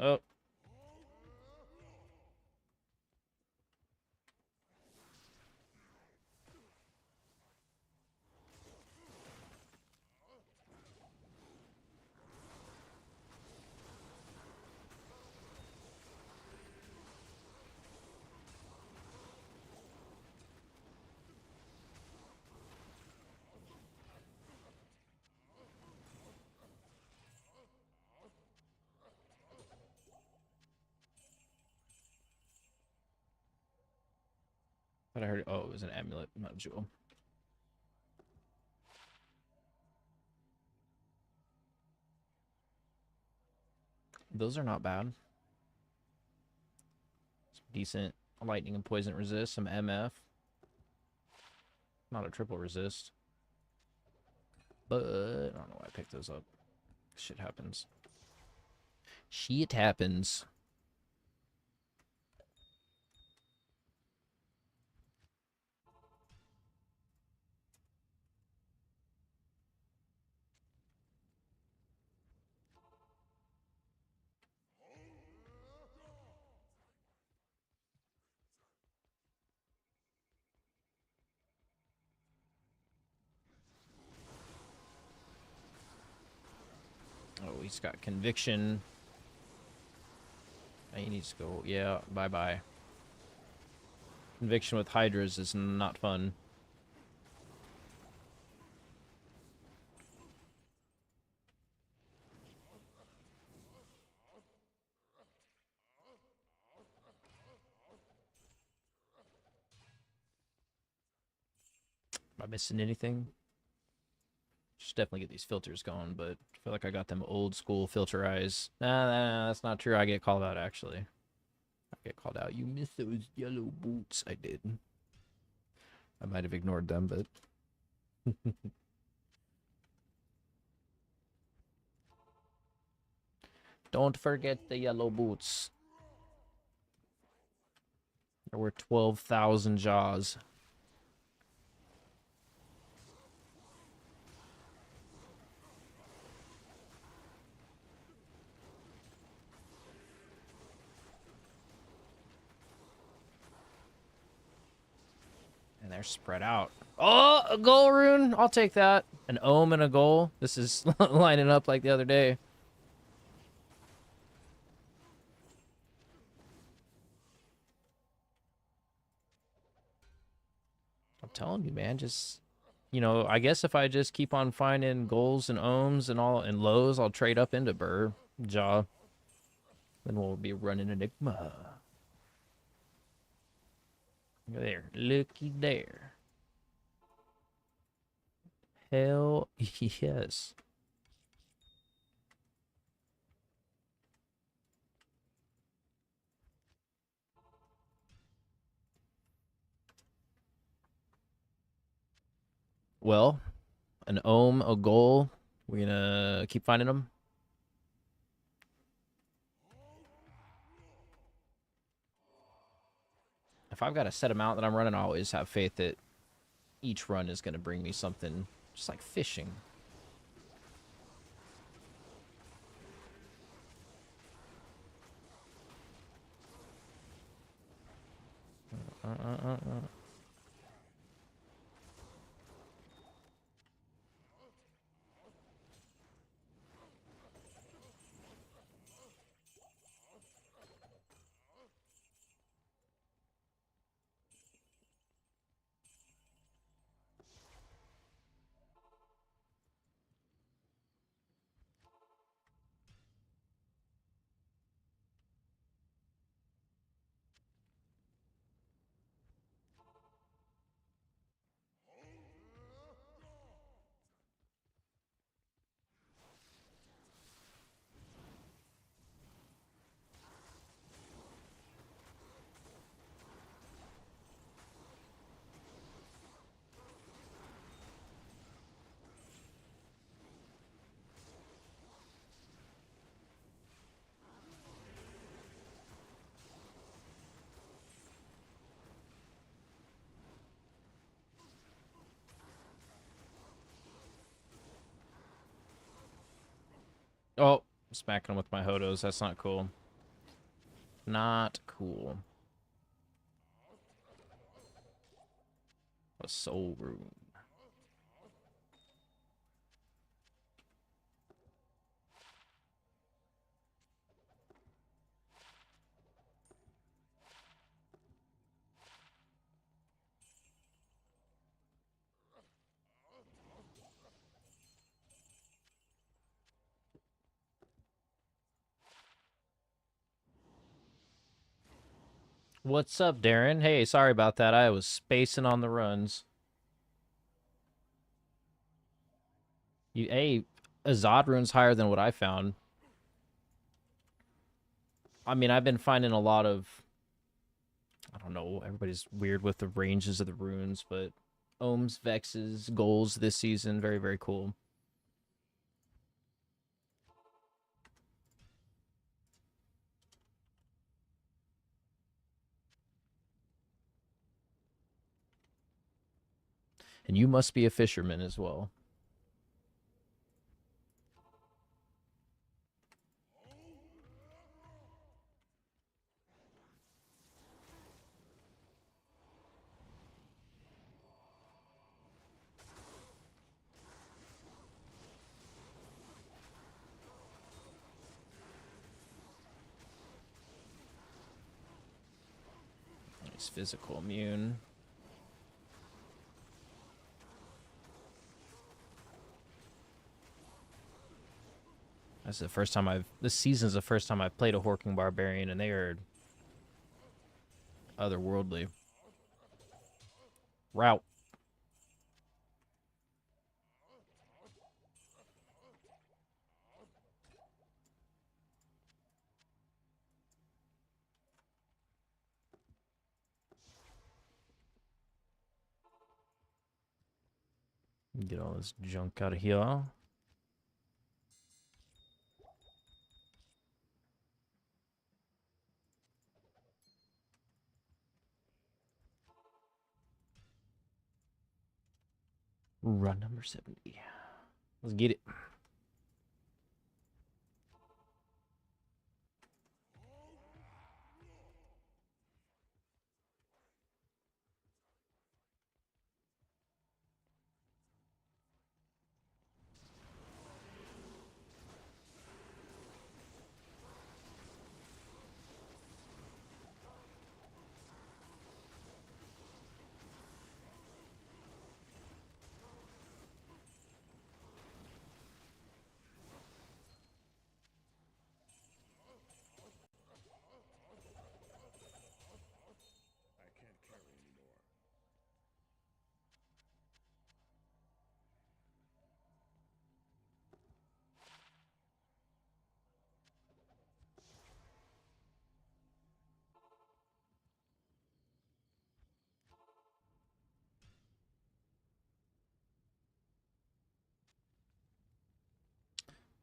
Oh. But I heard, oh, it was an amulet, not a jewel. Those are not bad. Some decent lightning and poison resist, some MF. Not a triple resist. But I don't know why I picked those up. Shit happens. Shit happens. Oh, he's got conviction. He needs to go. Yeah, bye-bye. Conviction with Hydras is not fun. Am I missing anything? Should definitely get these filters going, but I feel like I got them old school filter eyes. Nah, that's not true. I get called out, actually. I get called out. You missed those yellow boots. I did. I might have ignored them, but... Don't forget the yellow boots. There were 12,000 jaws. And they're spread out. Oh, a goal rune. I'll take that. An ohm and a goal. This is lining up like the other day. I'm telling you, man, just, you know, I guess if I just keep on finding goals and ohms and all and lows, I'll trade up into Burr, Jaw. Then we'll be running Enigma. There, looky there. Hell yes. Well, an ohm, a goal. We're gonna keep finding them. If I've got a set amount that I'm running, I always have faith that each run is gonna bring me something, just like fishing. Uh, uh, uh, uh. Oh, smacking them with my Hodos. That's not cool. Not cool. A soul room. What's up, Darren? Hey, sorry about that. I was spacing on the runs. Hey, Azad rune's higher than what I found. I mean, I've been finding a lot of, I don't know, everybody's weird with the ranges of the runes, but ohms, vexes, goals this season, very, very cool. And you must be a fisherman as well. He's physical immune. That's the first time this season's the first time I've played a Horking Barbarian, and they are otherworldly. Route. Get all this junk out of here. Run number 70. Let's get it.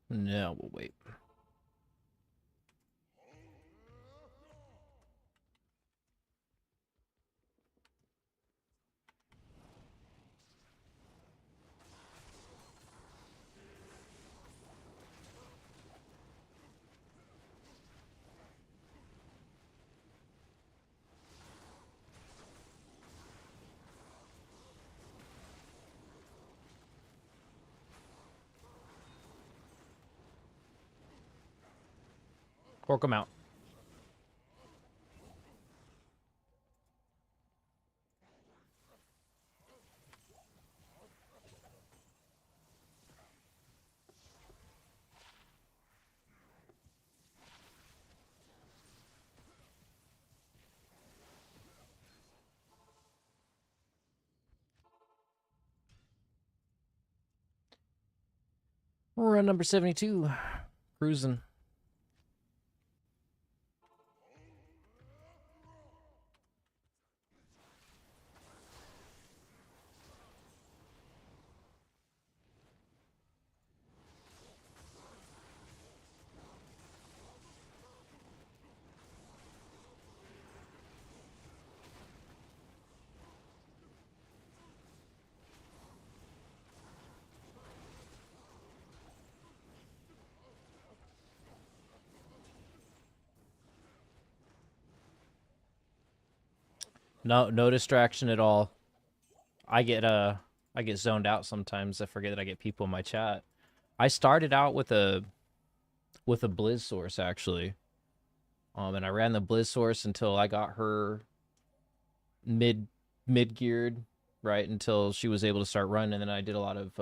No, we'll wait. Pork them out. Run number 72. Cruising. No distraction at all. I get zoned out sometimes. I forget that I get people in my chat. I started out with a Blizz source actually. And I ran the Blizz source until I got her mid geared, right, until she was able to start running, and then I did a lot of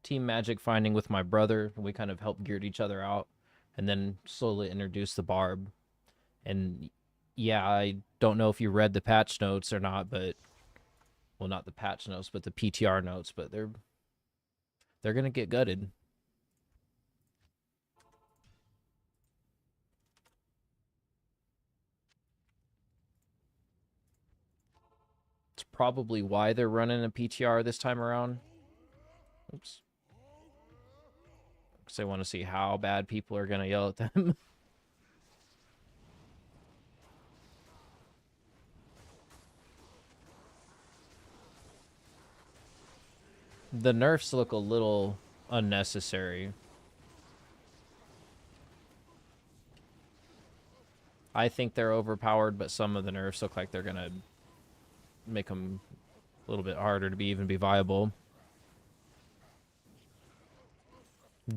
team magic finding with my brother, and we kind of helped geared each other out, and then slowly introduced the barb. And yeah, I don't know if you read the patch notes or not, but well, not the patch notes, but the PTR notes, but they're gonna get gutted. It's probably why they're running a PTR this time around. Oops. Because they want to see how bad people are gonna yell at them. The nerfs look a little unnecessary. I think they're overpowered, but some of the nerfs look like they're gonna make them a little bit harder to even be viable.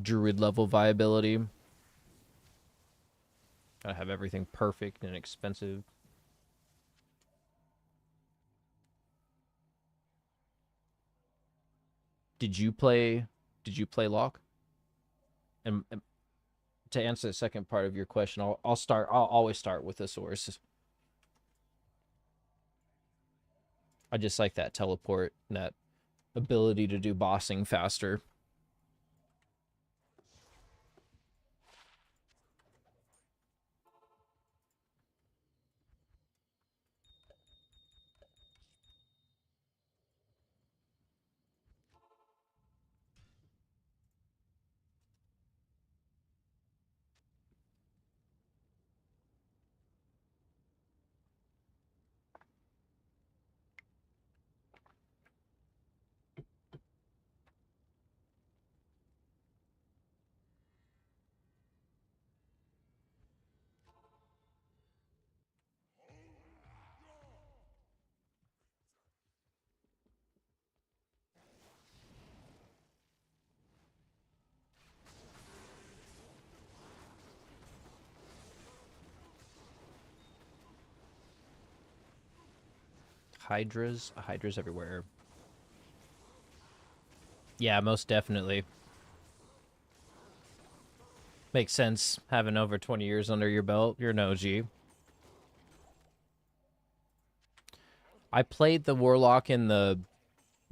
Druid level viability. Gotta have everything perfect and expensive. Did you play Lock? And to answer the second part of your question, I'll always start with the source. I just like that teleport and that ability to do bossing faster. Hydras everywhere. Yeah, most definitely. Makes sense having over 20 years under your belt. You're an OG. I played the Warlock in the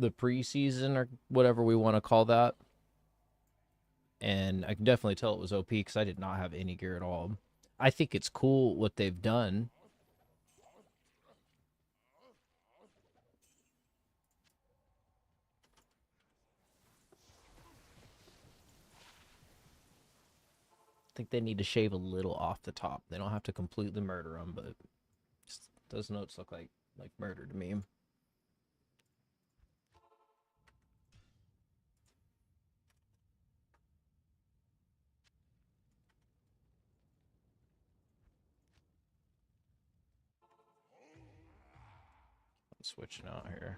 preseason or whatever we want to call that. And I can definitely tell it was OP because I did not have any gear at all. I think it's cool what they've done. think they need to shave a little off the top. They don't have to completely murder them, but just, those notes look like murder to me. I'm switching out here.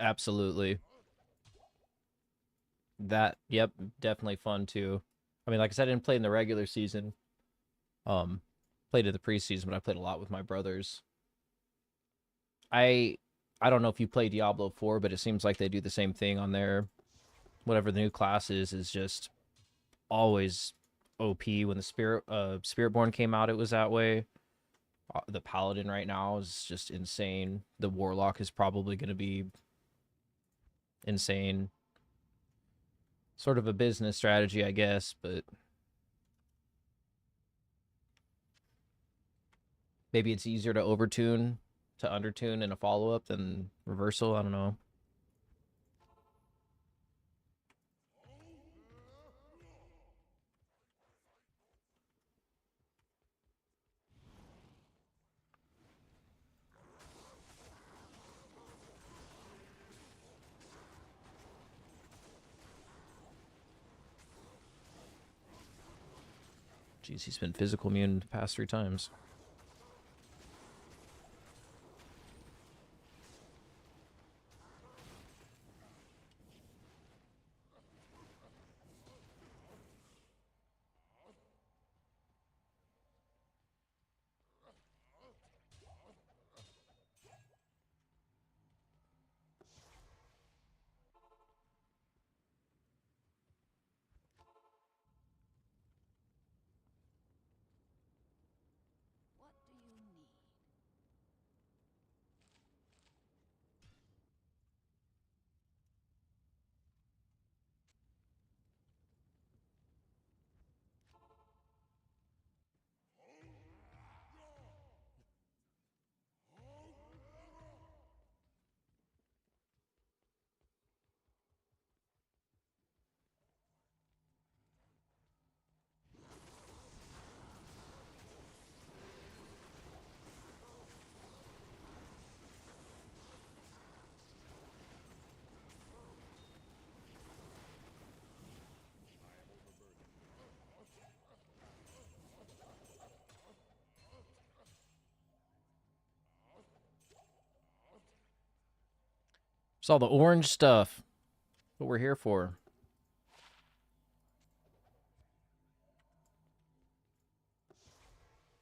Absolutely. That, yep, definitely fun too. I mean, like I said, I didn't play in the regular season. Um, Played in the preseason, but I played a lot with my brothers. I I don't know if you play Diablo 4, but it seems like they do the same thing on there. Whatever the new class is just always OP. When the Spiritborn came out, it was that way. The Paladin right now is just insane. The Warlock is probably going to be insane. Sort of a business strategy, I guess, but maybe it's easier to overtune to undertune in a follow up than reversal. I don't know. Jeez, he's been physical immune the past 3 times. What do you need? It's all the orange stuff. What we're here for.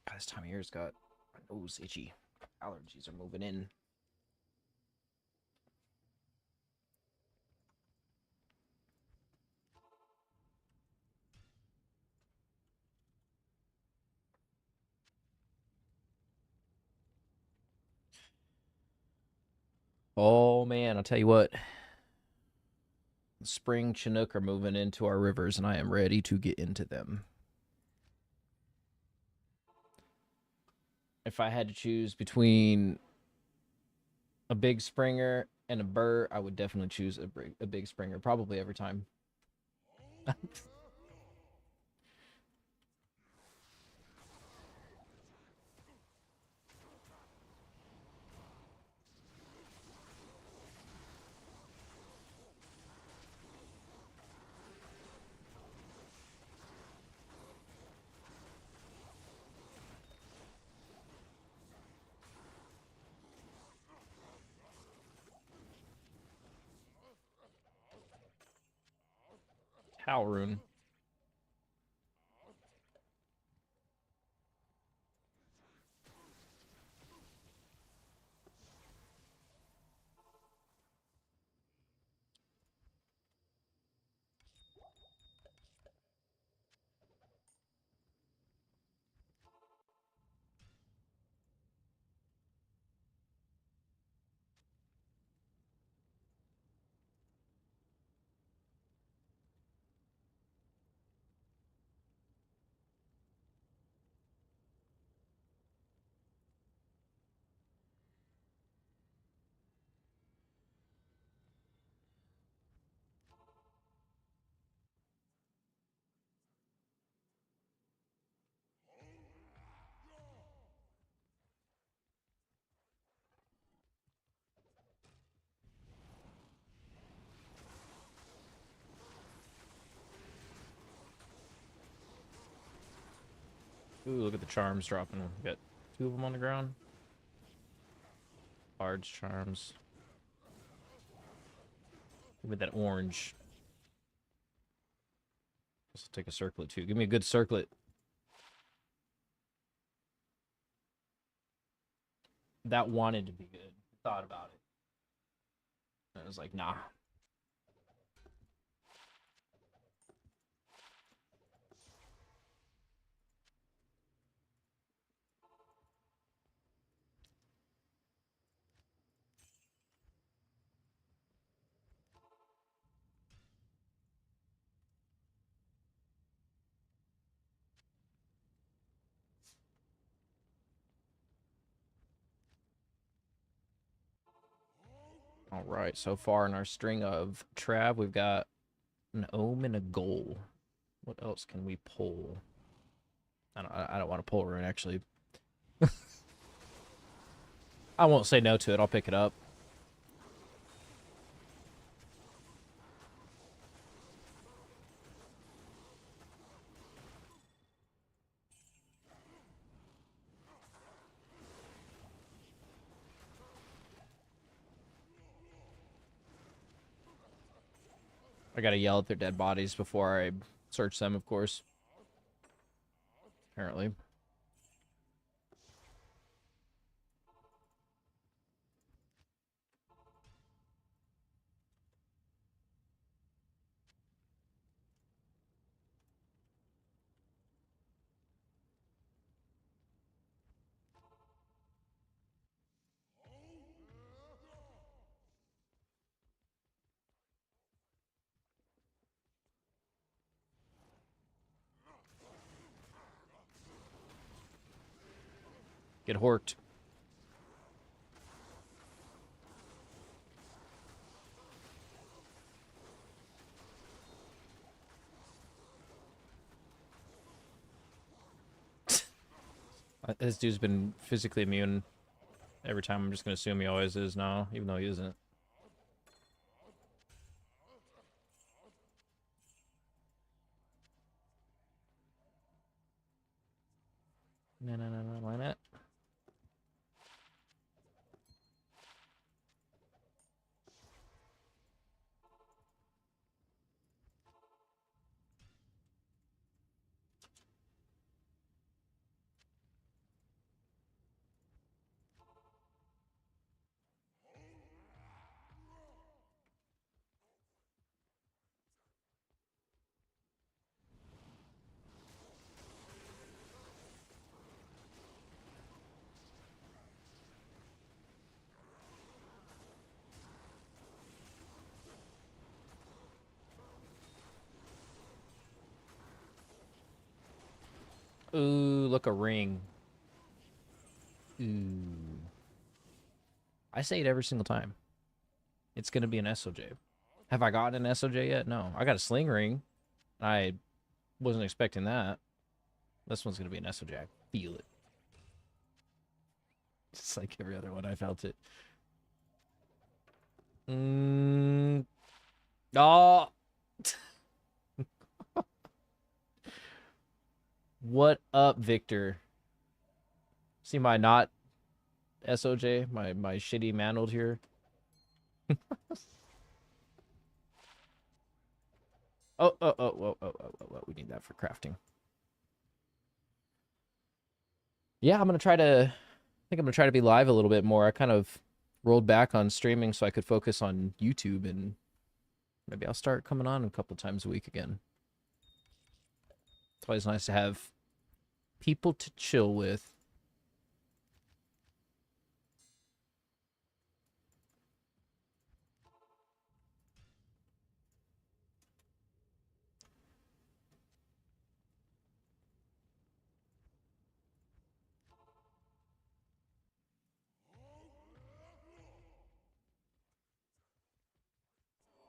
God, this time of year's got my nose itchy. Allergies are moving in. Oh man, I'll tell you what. Spring Chinook are moving into our rivers, and I am ready to get into them. If I had to choose between a big springer and a burr, I would definitely choose a big springer, probably every time. Talrune. Ooh, look at the charms dropping. We got 2 of them on the ground. Large charms. Give me that orange. Let's take a circlet too. Give me a good circlet. That wanted to be good. Thought about it. I was like, nah. All right, so far in our string of Trav, we've got an ohm and a goal. What else can we pull? I don't want to pull rune, actually. I won't say no to it. I'll pick it up. I gotta yell at their dead bodies before I search them, of course. Apparently. Get horked. This dude's been physically immune every time. I'm just gonna assume he always is now, even though he isn't. No, why not? Ooh, look, a ring. Ooh. I say it every single time. It's gonna be an SOJ. Have I gotten an SOJ yet? No. I got a sling ring. I wasn't expecting that. This one's gonna be an SOJ. I feel it. Just like every other one, I felt it. Oh. What up, Victor? See my not SOJ, my shitty mantled here. Oh, we need that for crafting. Yeah, I'm gonna try to. I think I'm gonna try to be live a little bit more. I kind of rolled back on streaming so I could focus on YouTube, and maybe I'll start coming on a couple times a week again. It's always nice to have people to chill with.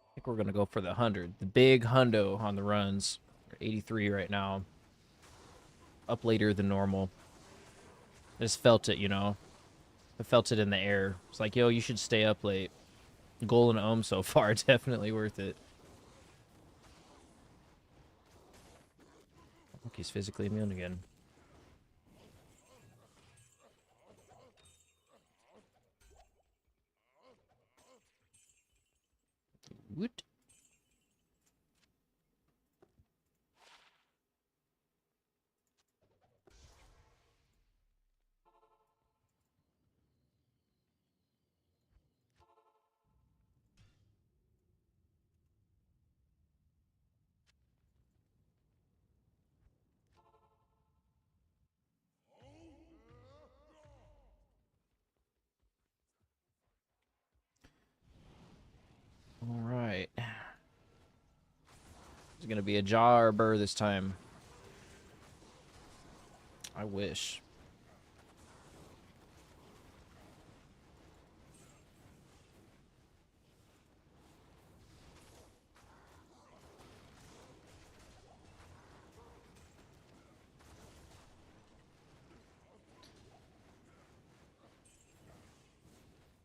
I think we're gonna go for the 100, the big hundo on the runs. We're 83 right now, up later than normal. I just felt it, you know. I felt it in the air. It's like, yo, you should stay up late. Goal and ohm so far, definitely worth it. I think he's physically immune again. Woot. All right. It's gonna be a jaw or a burr this time. I wish.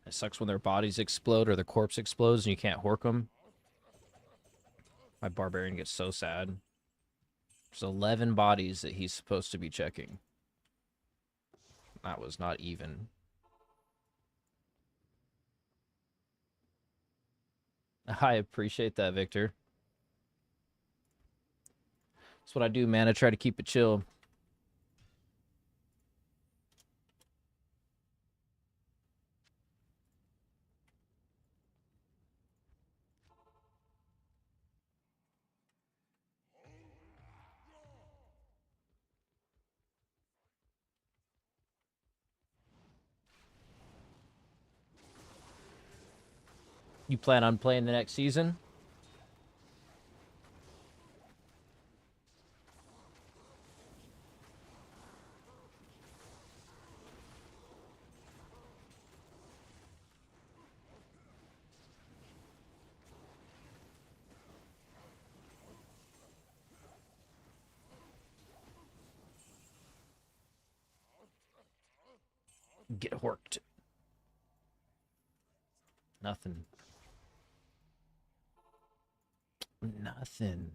It sucks when their bodies explode or their corpse explodes and you can't hork them. My barbarian gets so sad. There's 11 bodies that he's supposed to be checking. That was not even. I appreciate that, Victor. That's what I do, man. I try to keep it chill. You plan on playing the next season? Get horked. Nothing. Nothing.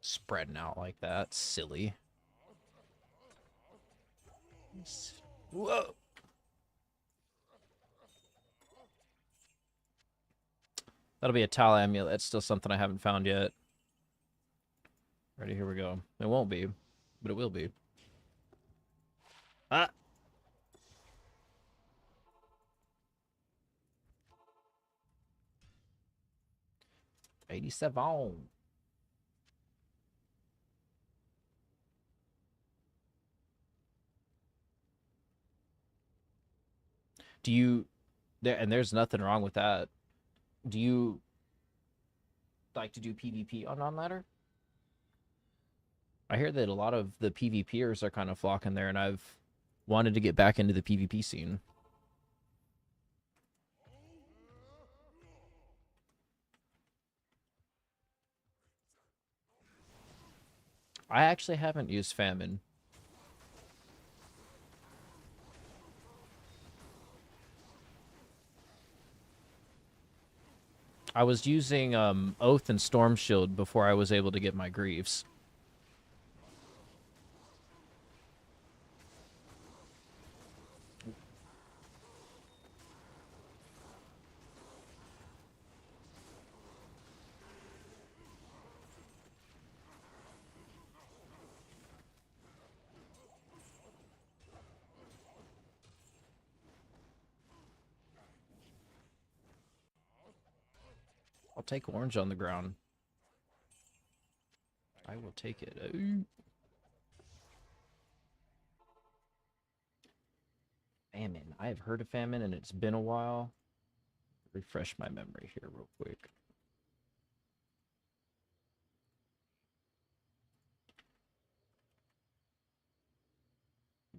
Spreading out like that. Silly. Whoa. That'll be a towel amulet. That's still something I haven't found yet. Ready, here we go. It won't be, but it will be. Ah! 87. Do you there and there's nothing wrong with that. Do you like to do PvP on non-ladder? I hear that a lot of the PvPers are kind of flocking there, and I've wanted to get back into the PvP scene. I actually haven't used Famine. I was using Oath and Storm Shield before I was able to get my Greaves. I'll take orange on the ground. I will take it. Famine. I have heard of Famine, and it's been a while. Refresh my memory here real quick.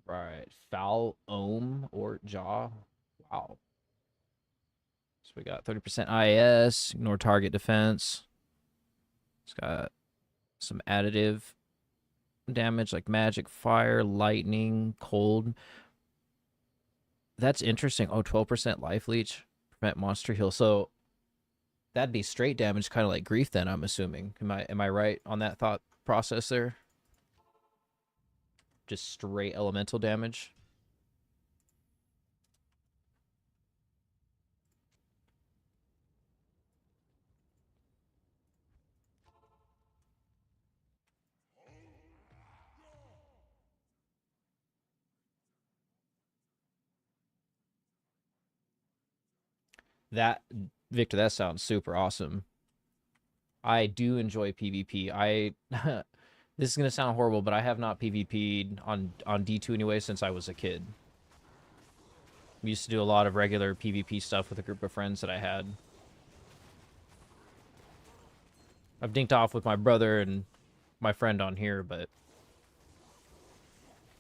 Right. Foul, ohm, or jaw. Wow. So we got 30% IS, ignore target defense. It's got some additive damage like magic, fire, lightning, cold. That's interesting. Oh, 12% life leech, prevent monster heal. So that'd be straight damage, kind of like grief. Then I'm assuming. Am I right on that thought process there? Just straight elemental damage. That Victor, that sounds super awesome. I do enjoy PvP. This is gonna sound horrible, but I have not PvP'd on D2 anyway since I was a kid. We used to do a lot of regular PvP stuff with a group of friends that I had. I've dinked off with my brother and my friend on here, but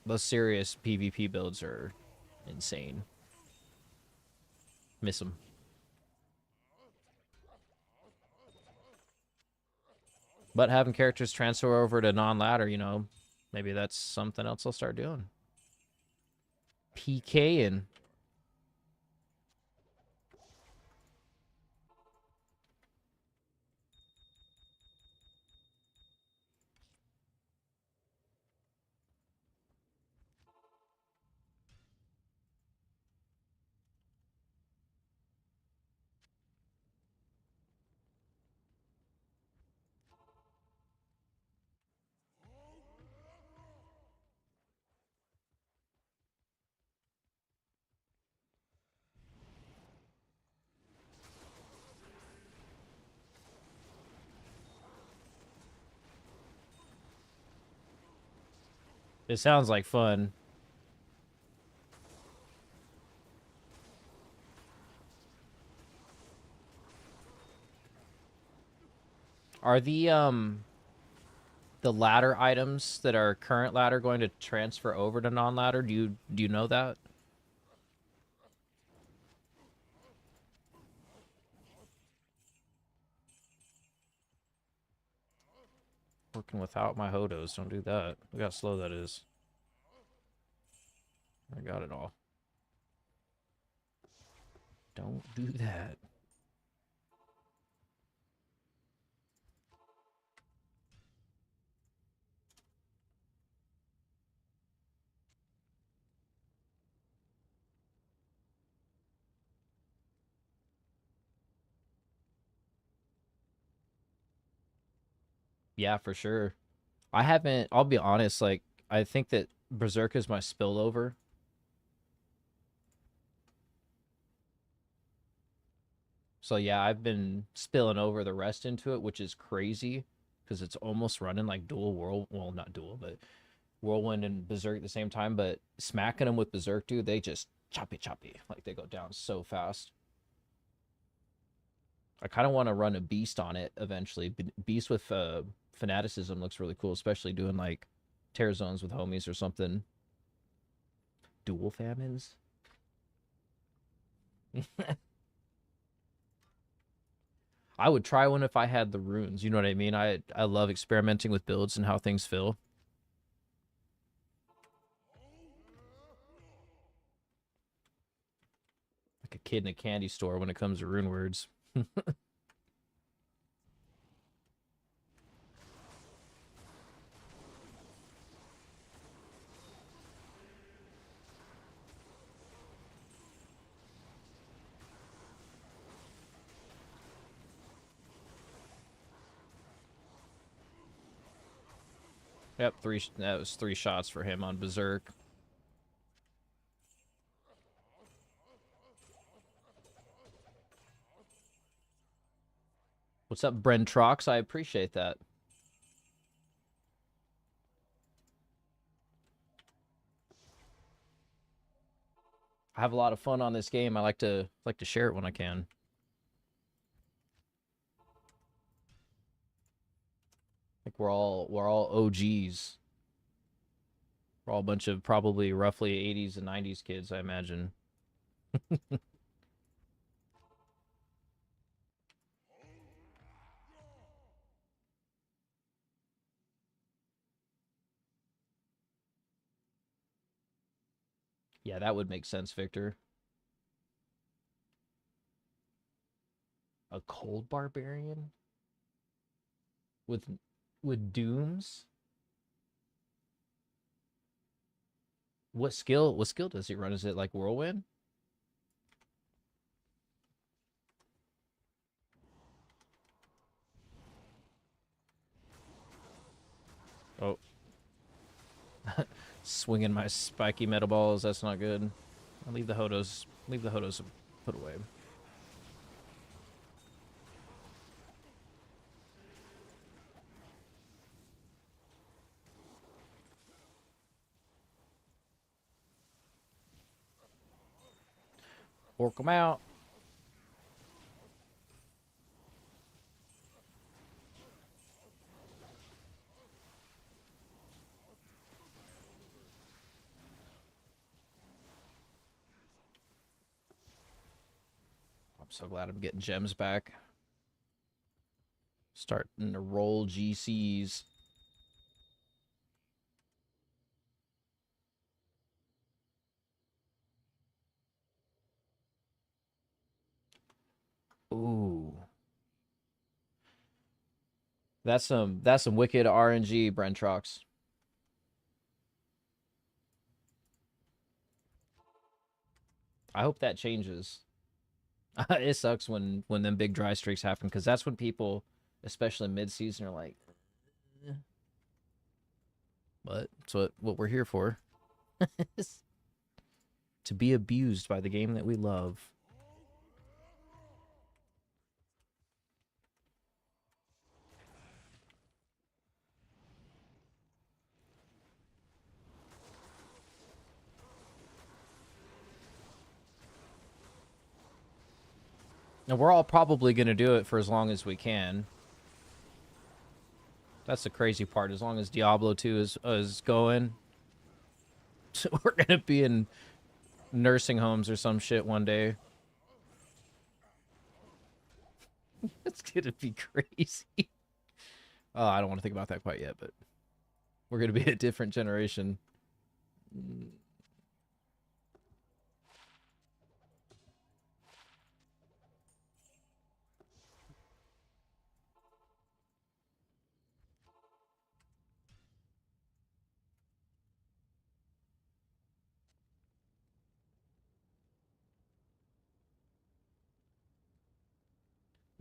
those serious PvP builds are insane. Miss them. But having characters transfer over to non-ladder, you know, maybe that's something else I'll start doing. PKing. It sounds like fun. Are the ladder items that are current ladder going to transfer over to non-ladder? Do you know that? Working without my Hodos. Don't do that. Look how slow that is. I got it all. Don't do that. Yeah, for sure. I haven't, I'll be honest, like, I think that Berserk is my spillover. So yeah, I've been spilling over the rest into it, which is crazy because it's almost running like dual world. Well, not dual, but whirlwind and berserk at the same time. But smacking them with berserk, dude, they just choppy choppy. Like they go down so fast. I kind of want to run a beast on it eventually. Beast with fanaticism looks really cool, especially doing like tear zones with homies or something. Dual famines. I would try one if I had the runes. You know what I mean? I love experimenting with builds and how things feel. Like a kid in a candy store when it comes to rune words. Yep, that was 3 shots for him on Berserk. What's up, Brentrox? I appreciate that. I have a lot of fun on this game. I like to share it when I can. Like we're all OGs. We're all a bunch of probably roughly 80s and 90s kids, I imagine. Yeah, that would make sense, Victor. A cold barbarian with dooms. What skill? What skill does he run? Is it like whirlwind? Oh, swinging my spiky metal balls. That's not good. I'll leave the Hodos. Leave the Hodos put away. Orc them out. I'm so glad I'm getting gems back. Starting to roll GCs. Ooh. That's some wicked RNG, Brentrox. I hope that changes. It sucks when them big dry streaks happen because that's when people, especially mid-season, are like, "Eh." But it's what we're here for. To be abused by the game that we love. And we're all probably going to do it for as long as we can. That's the crazy part. As long as Diablo 2 is going, we're going to be in nursing homes or some shit one day. It's going to be crazy. Oh, I don't want to think about that quite yet, but we're going to be a different generation.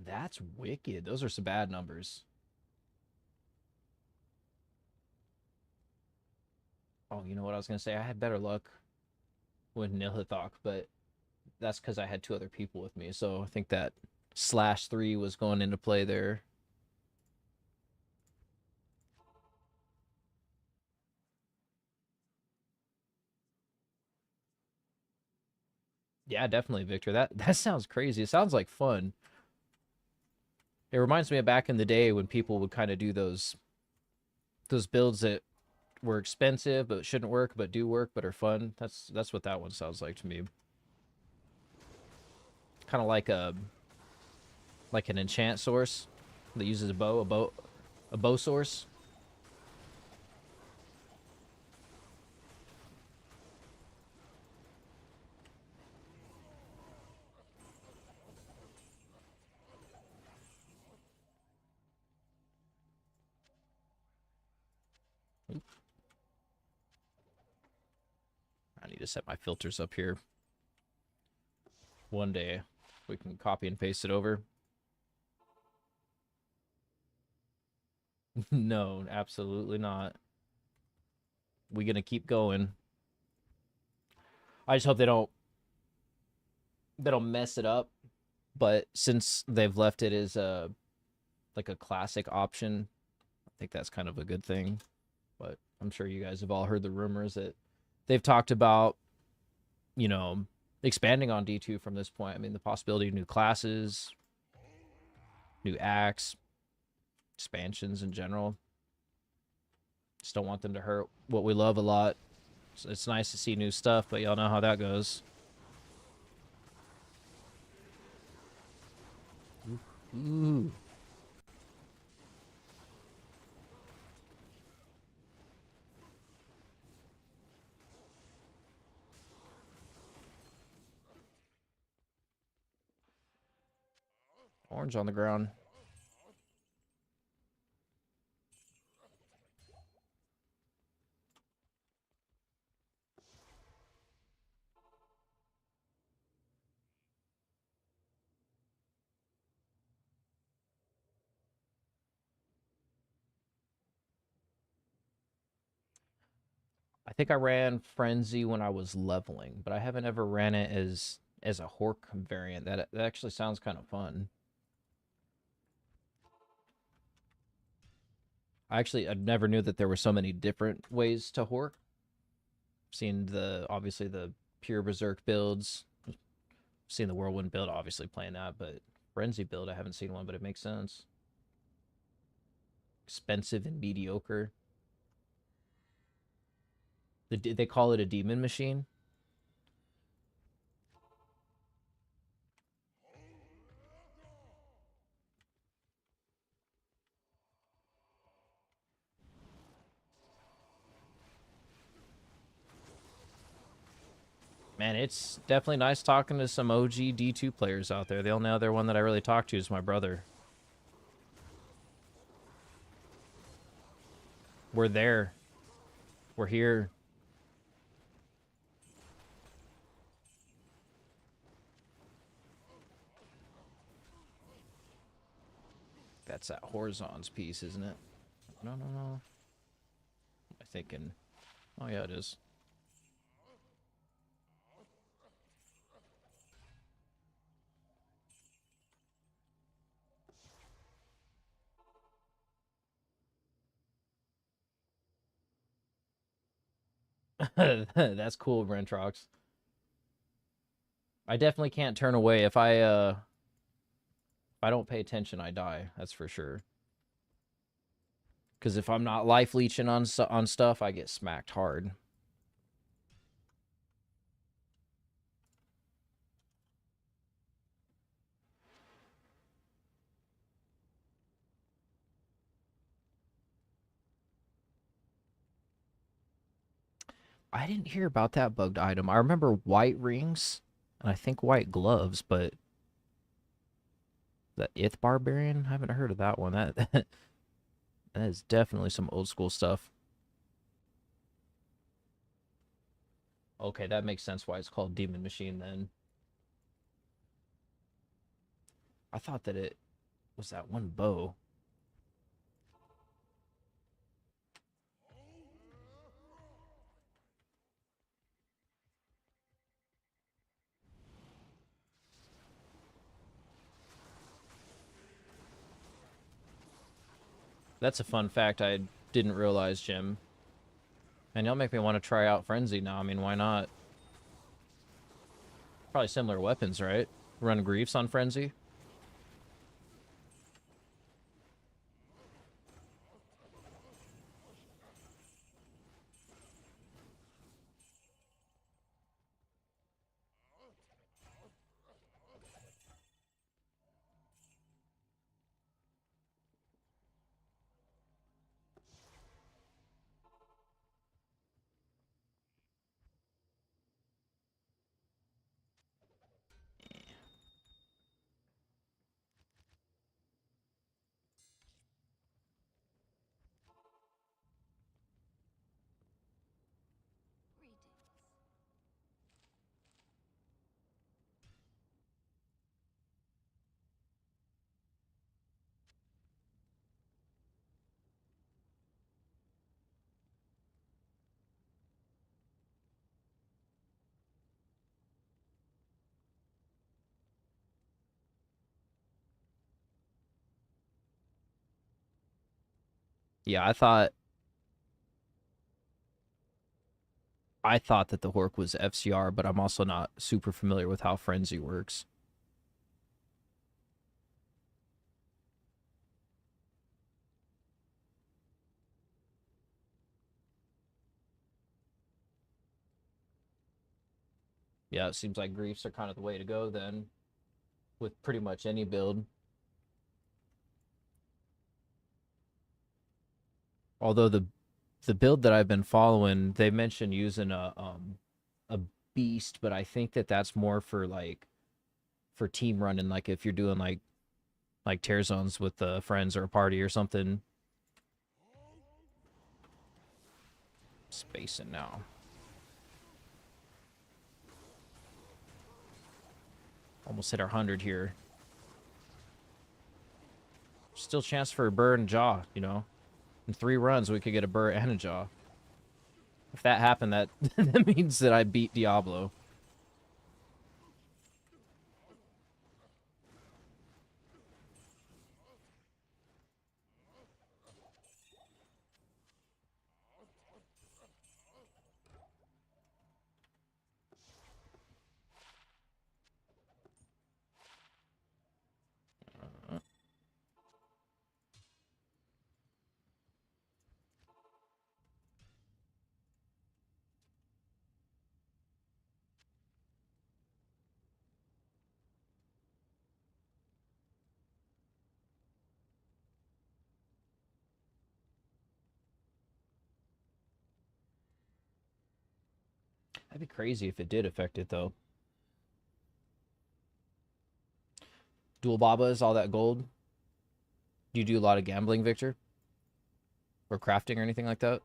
That's wicked. Those are some bad numbers. Oh, you know what I was going to say? I had better luck with Nihilithok, but that's because I had two other people with me. So I think that /3 was going into play there. Yeah, definitely, Victor. That sounds crazy. It sounds like fun. It reminds me of back in the day when people would kind of do those builds that were expensive but shouldn't work but do work but are fun. That's what that one sounds like to me. Kind of like an enchant source that uses a bow source. I need to set my filters up here. One day we can copy and paste it over. No, absolutely not. We gonna keep going. I just hope they don't mess it up. But since they've left it as like a classic option, I think that's kind of a good thing. But I'm sure you guys have all heard the rumors that they've talked about, you know, expanding on D2 from this point. I mean, the possibility of new classes, new acts, expansions in general. Just don't want them to hurt what we love a lot. It's nice to see new stuff, but y'all know how that goes. Ooh. Orange on the ground. I think I ran Frenzy when I was leveling, but I haven't ever ran it as a Hork variant. That actually sounds kind of fun. I never knew that there were so many different ways to Hork. Seen obviously the pure Berserk builds. Seen the Whirlwind build, obviously playing that, but Frenzy build, I haven't seen one, but it makes sense. Expensive and mediocre. They call it a demon machine. Man, it's definitely nice talking to some OG D2 players out there. The only other one that I really talk to is my brother. We're there. We're here. That's that Horizons piece, isn't it? No, no, no. I'm thinking. Oh, yeah, it is. That's cool, Brentrox. I definitely can't turn away. If I don't pay attention, I die. That's for sure. Because if I'm not life leeching on stuff, I get smacked hard. I didn't hear about that bugged item. I remember white rings and I think white gloves, but the Ith Barbarian, I haven't heard of that one. That is definitely some old school stuff. Okay, that makes sense why it's called Demon Machine then. I thought that it was that one bow. That's a fun fact I didn't realize, Jim. And you'll make me want to try out Frenzy now. I mean, why not? Probably similar weapons, right? Run Griefs on Frenzy. Greetings. Yeah, I thought that the Hork was FCR, but I'm also not super familiar with how Frenzy works. Yeah, it seems like griefs are kind of the way to go then, with pretty much any build. Although the build that I've been following, they mentioned using a beast, but I think that that's more for like for team running, like if you're doing like tear zones with friends or a party or something. Spacing now. Almost hit our 100 here. Still chance for a burr and jaw, you know. In 3 runs, we could get a burr and a jaw. If that happened, that that means that I beat Diablo. That'd be crazy if it did affect it, though. Dual Babas, all that gold. Do you do a lot of gambling, Victor? Or crafting or anything like that?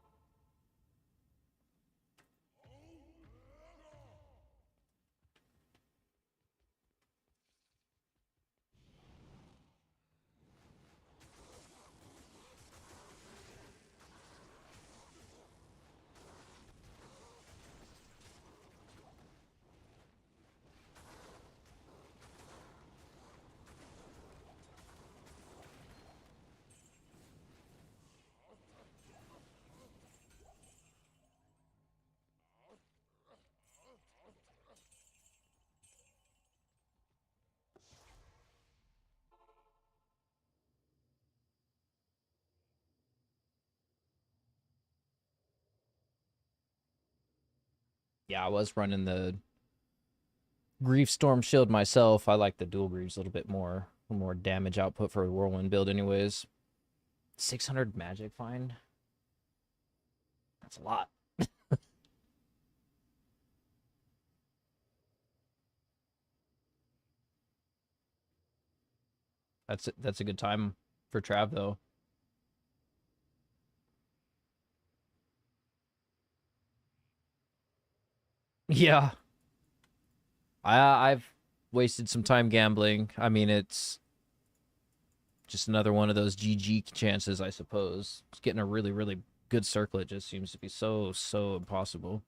Yeah, I was running the Grief Storm Shield myself. I like the dual Greaves a little bit more damage output for a Whirlwind build anyways. 600 magic find? That's a lot. That's a good time for Trav though. Yeah. I've wasted some time gambling. I mean, it's just another one of those GG chances, I suppose. Just getting a really, really good circlet just seems to be so impossible.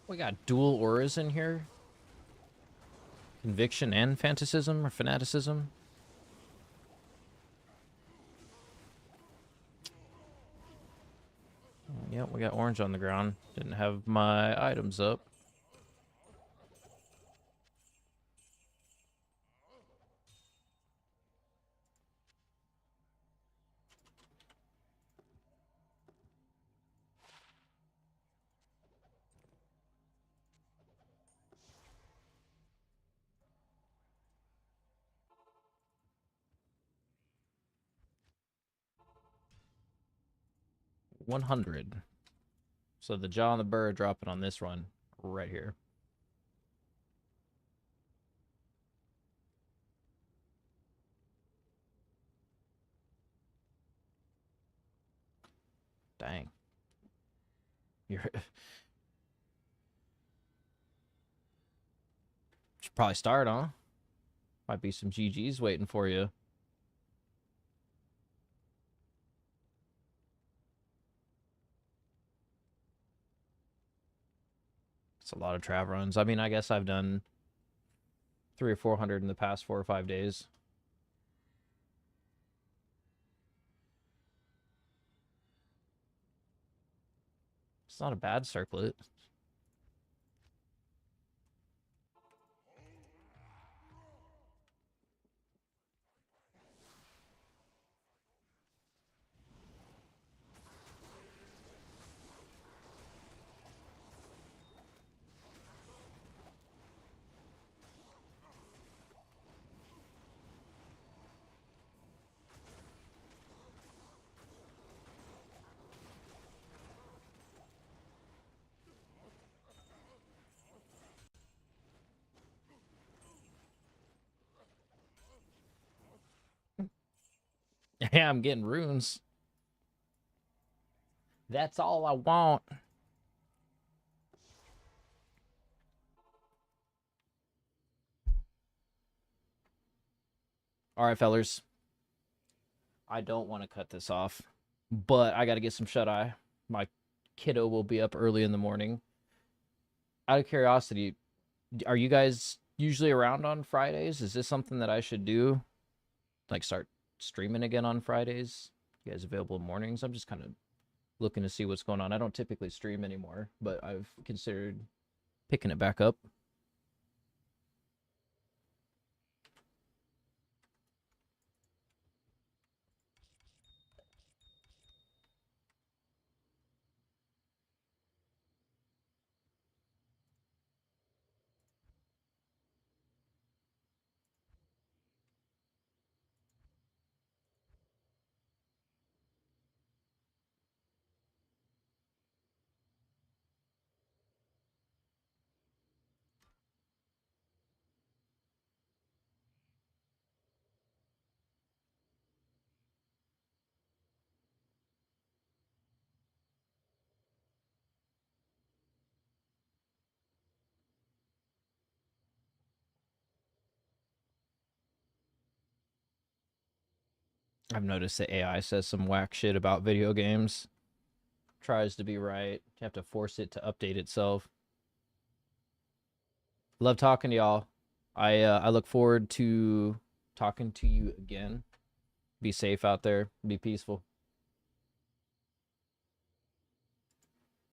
We got dual auras in here. Conviction and fanaticism or fanaticism. Yep, we got orange on the ground. Didn't have my items up. $100. So the jaw and the burr dropping on this run right here. Dang. You're should probably start, huh? Might be some GGs waiting for you. It's a lot of trav runs. I mean, I guess I've done 300 or 400 in the past 4 or 5 days. It's not a bad circlet. Yeah, I'm getting runes. That's all I want. All right, fellers. I don't want to cut this off, but I got to get some shut eye. My kiddo will be up early in the morning. Out of curiosity, are you guys usually around on Fridays? Is this something that I should do? Like start streaming again on Fridays? You guys available mornings? I'm just kind of looking to see what's going on. I don't typically stream anymore, but I've considered picking it back up. I've noticed that AI says some whack shit about video games. Tries to be right. You have to force it to update itself. Love talking to y'all. I look forward to talking to you again. Be safe out there. Be peaceful.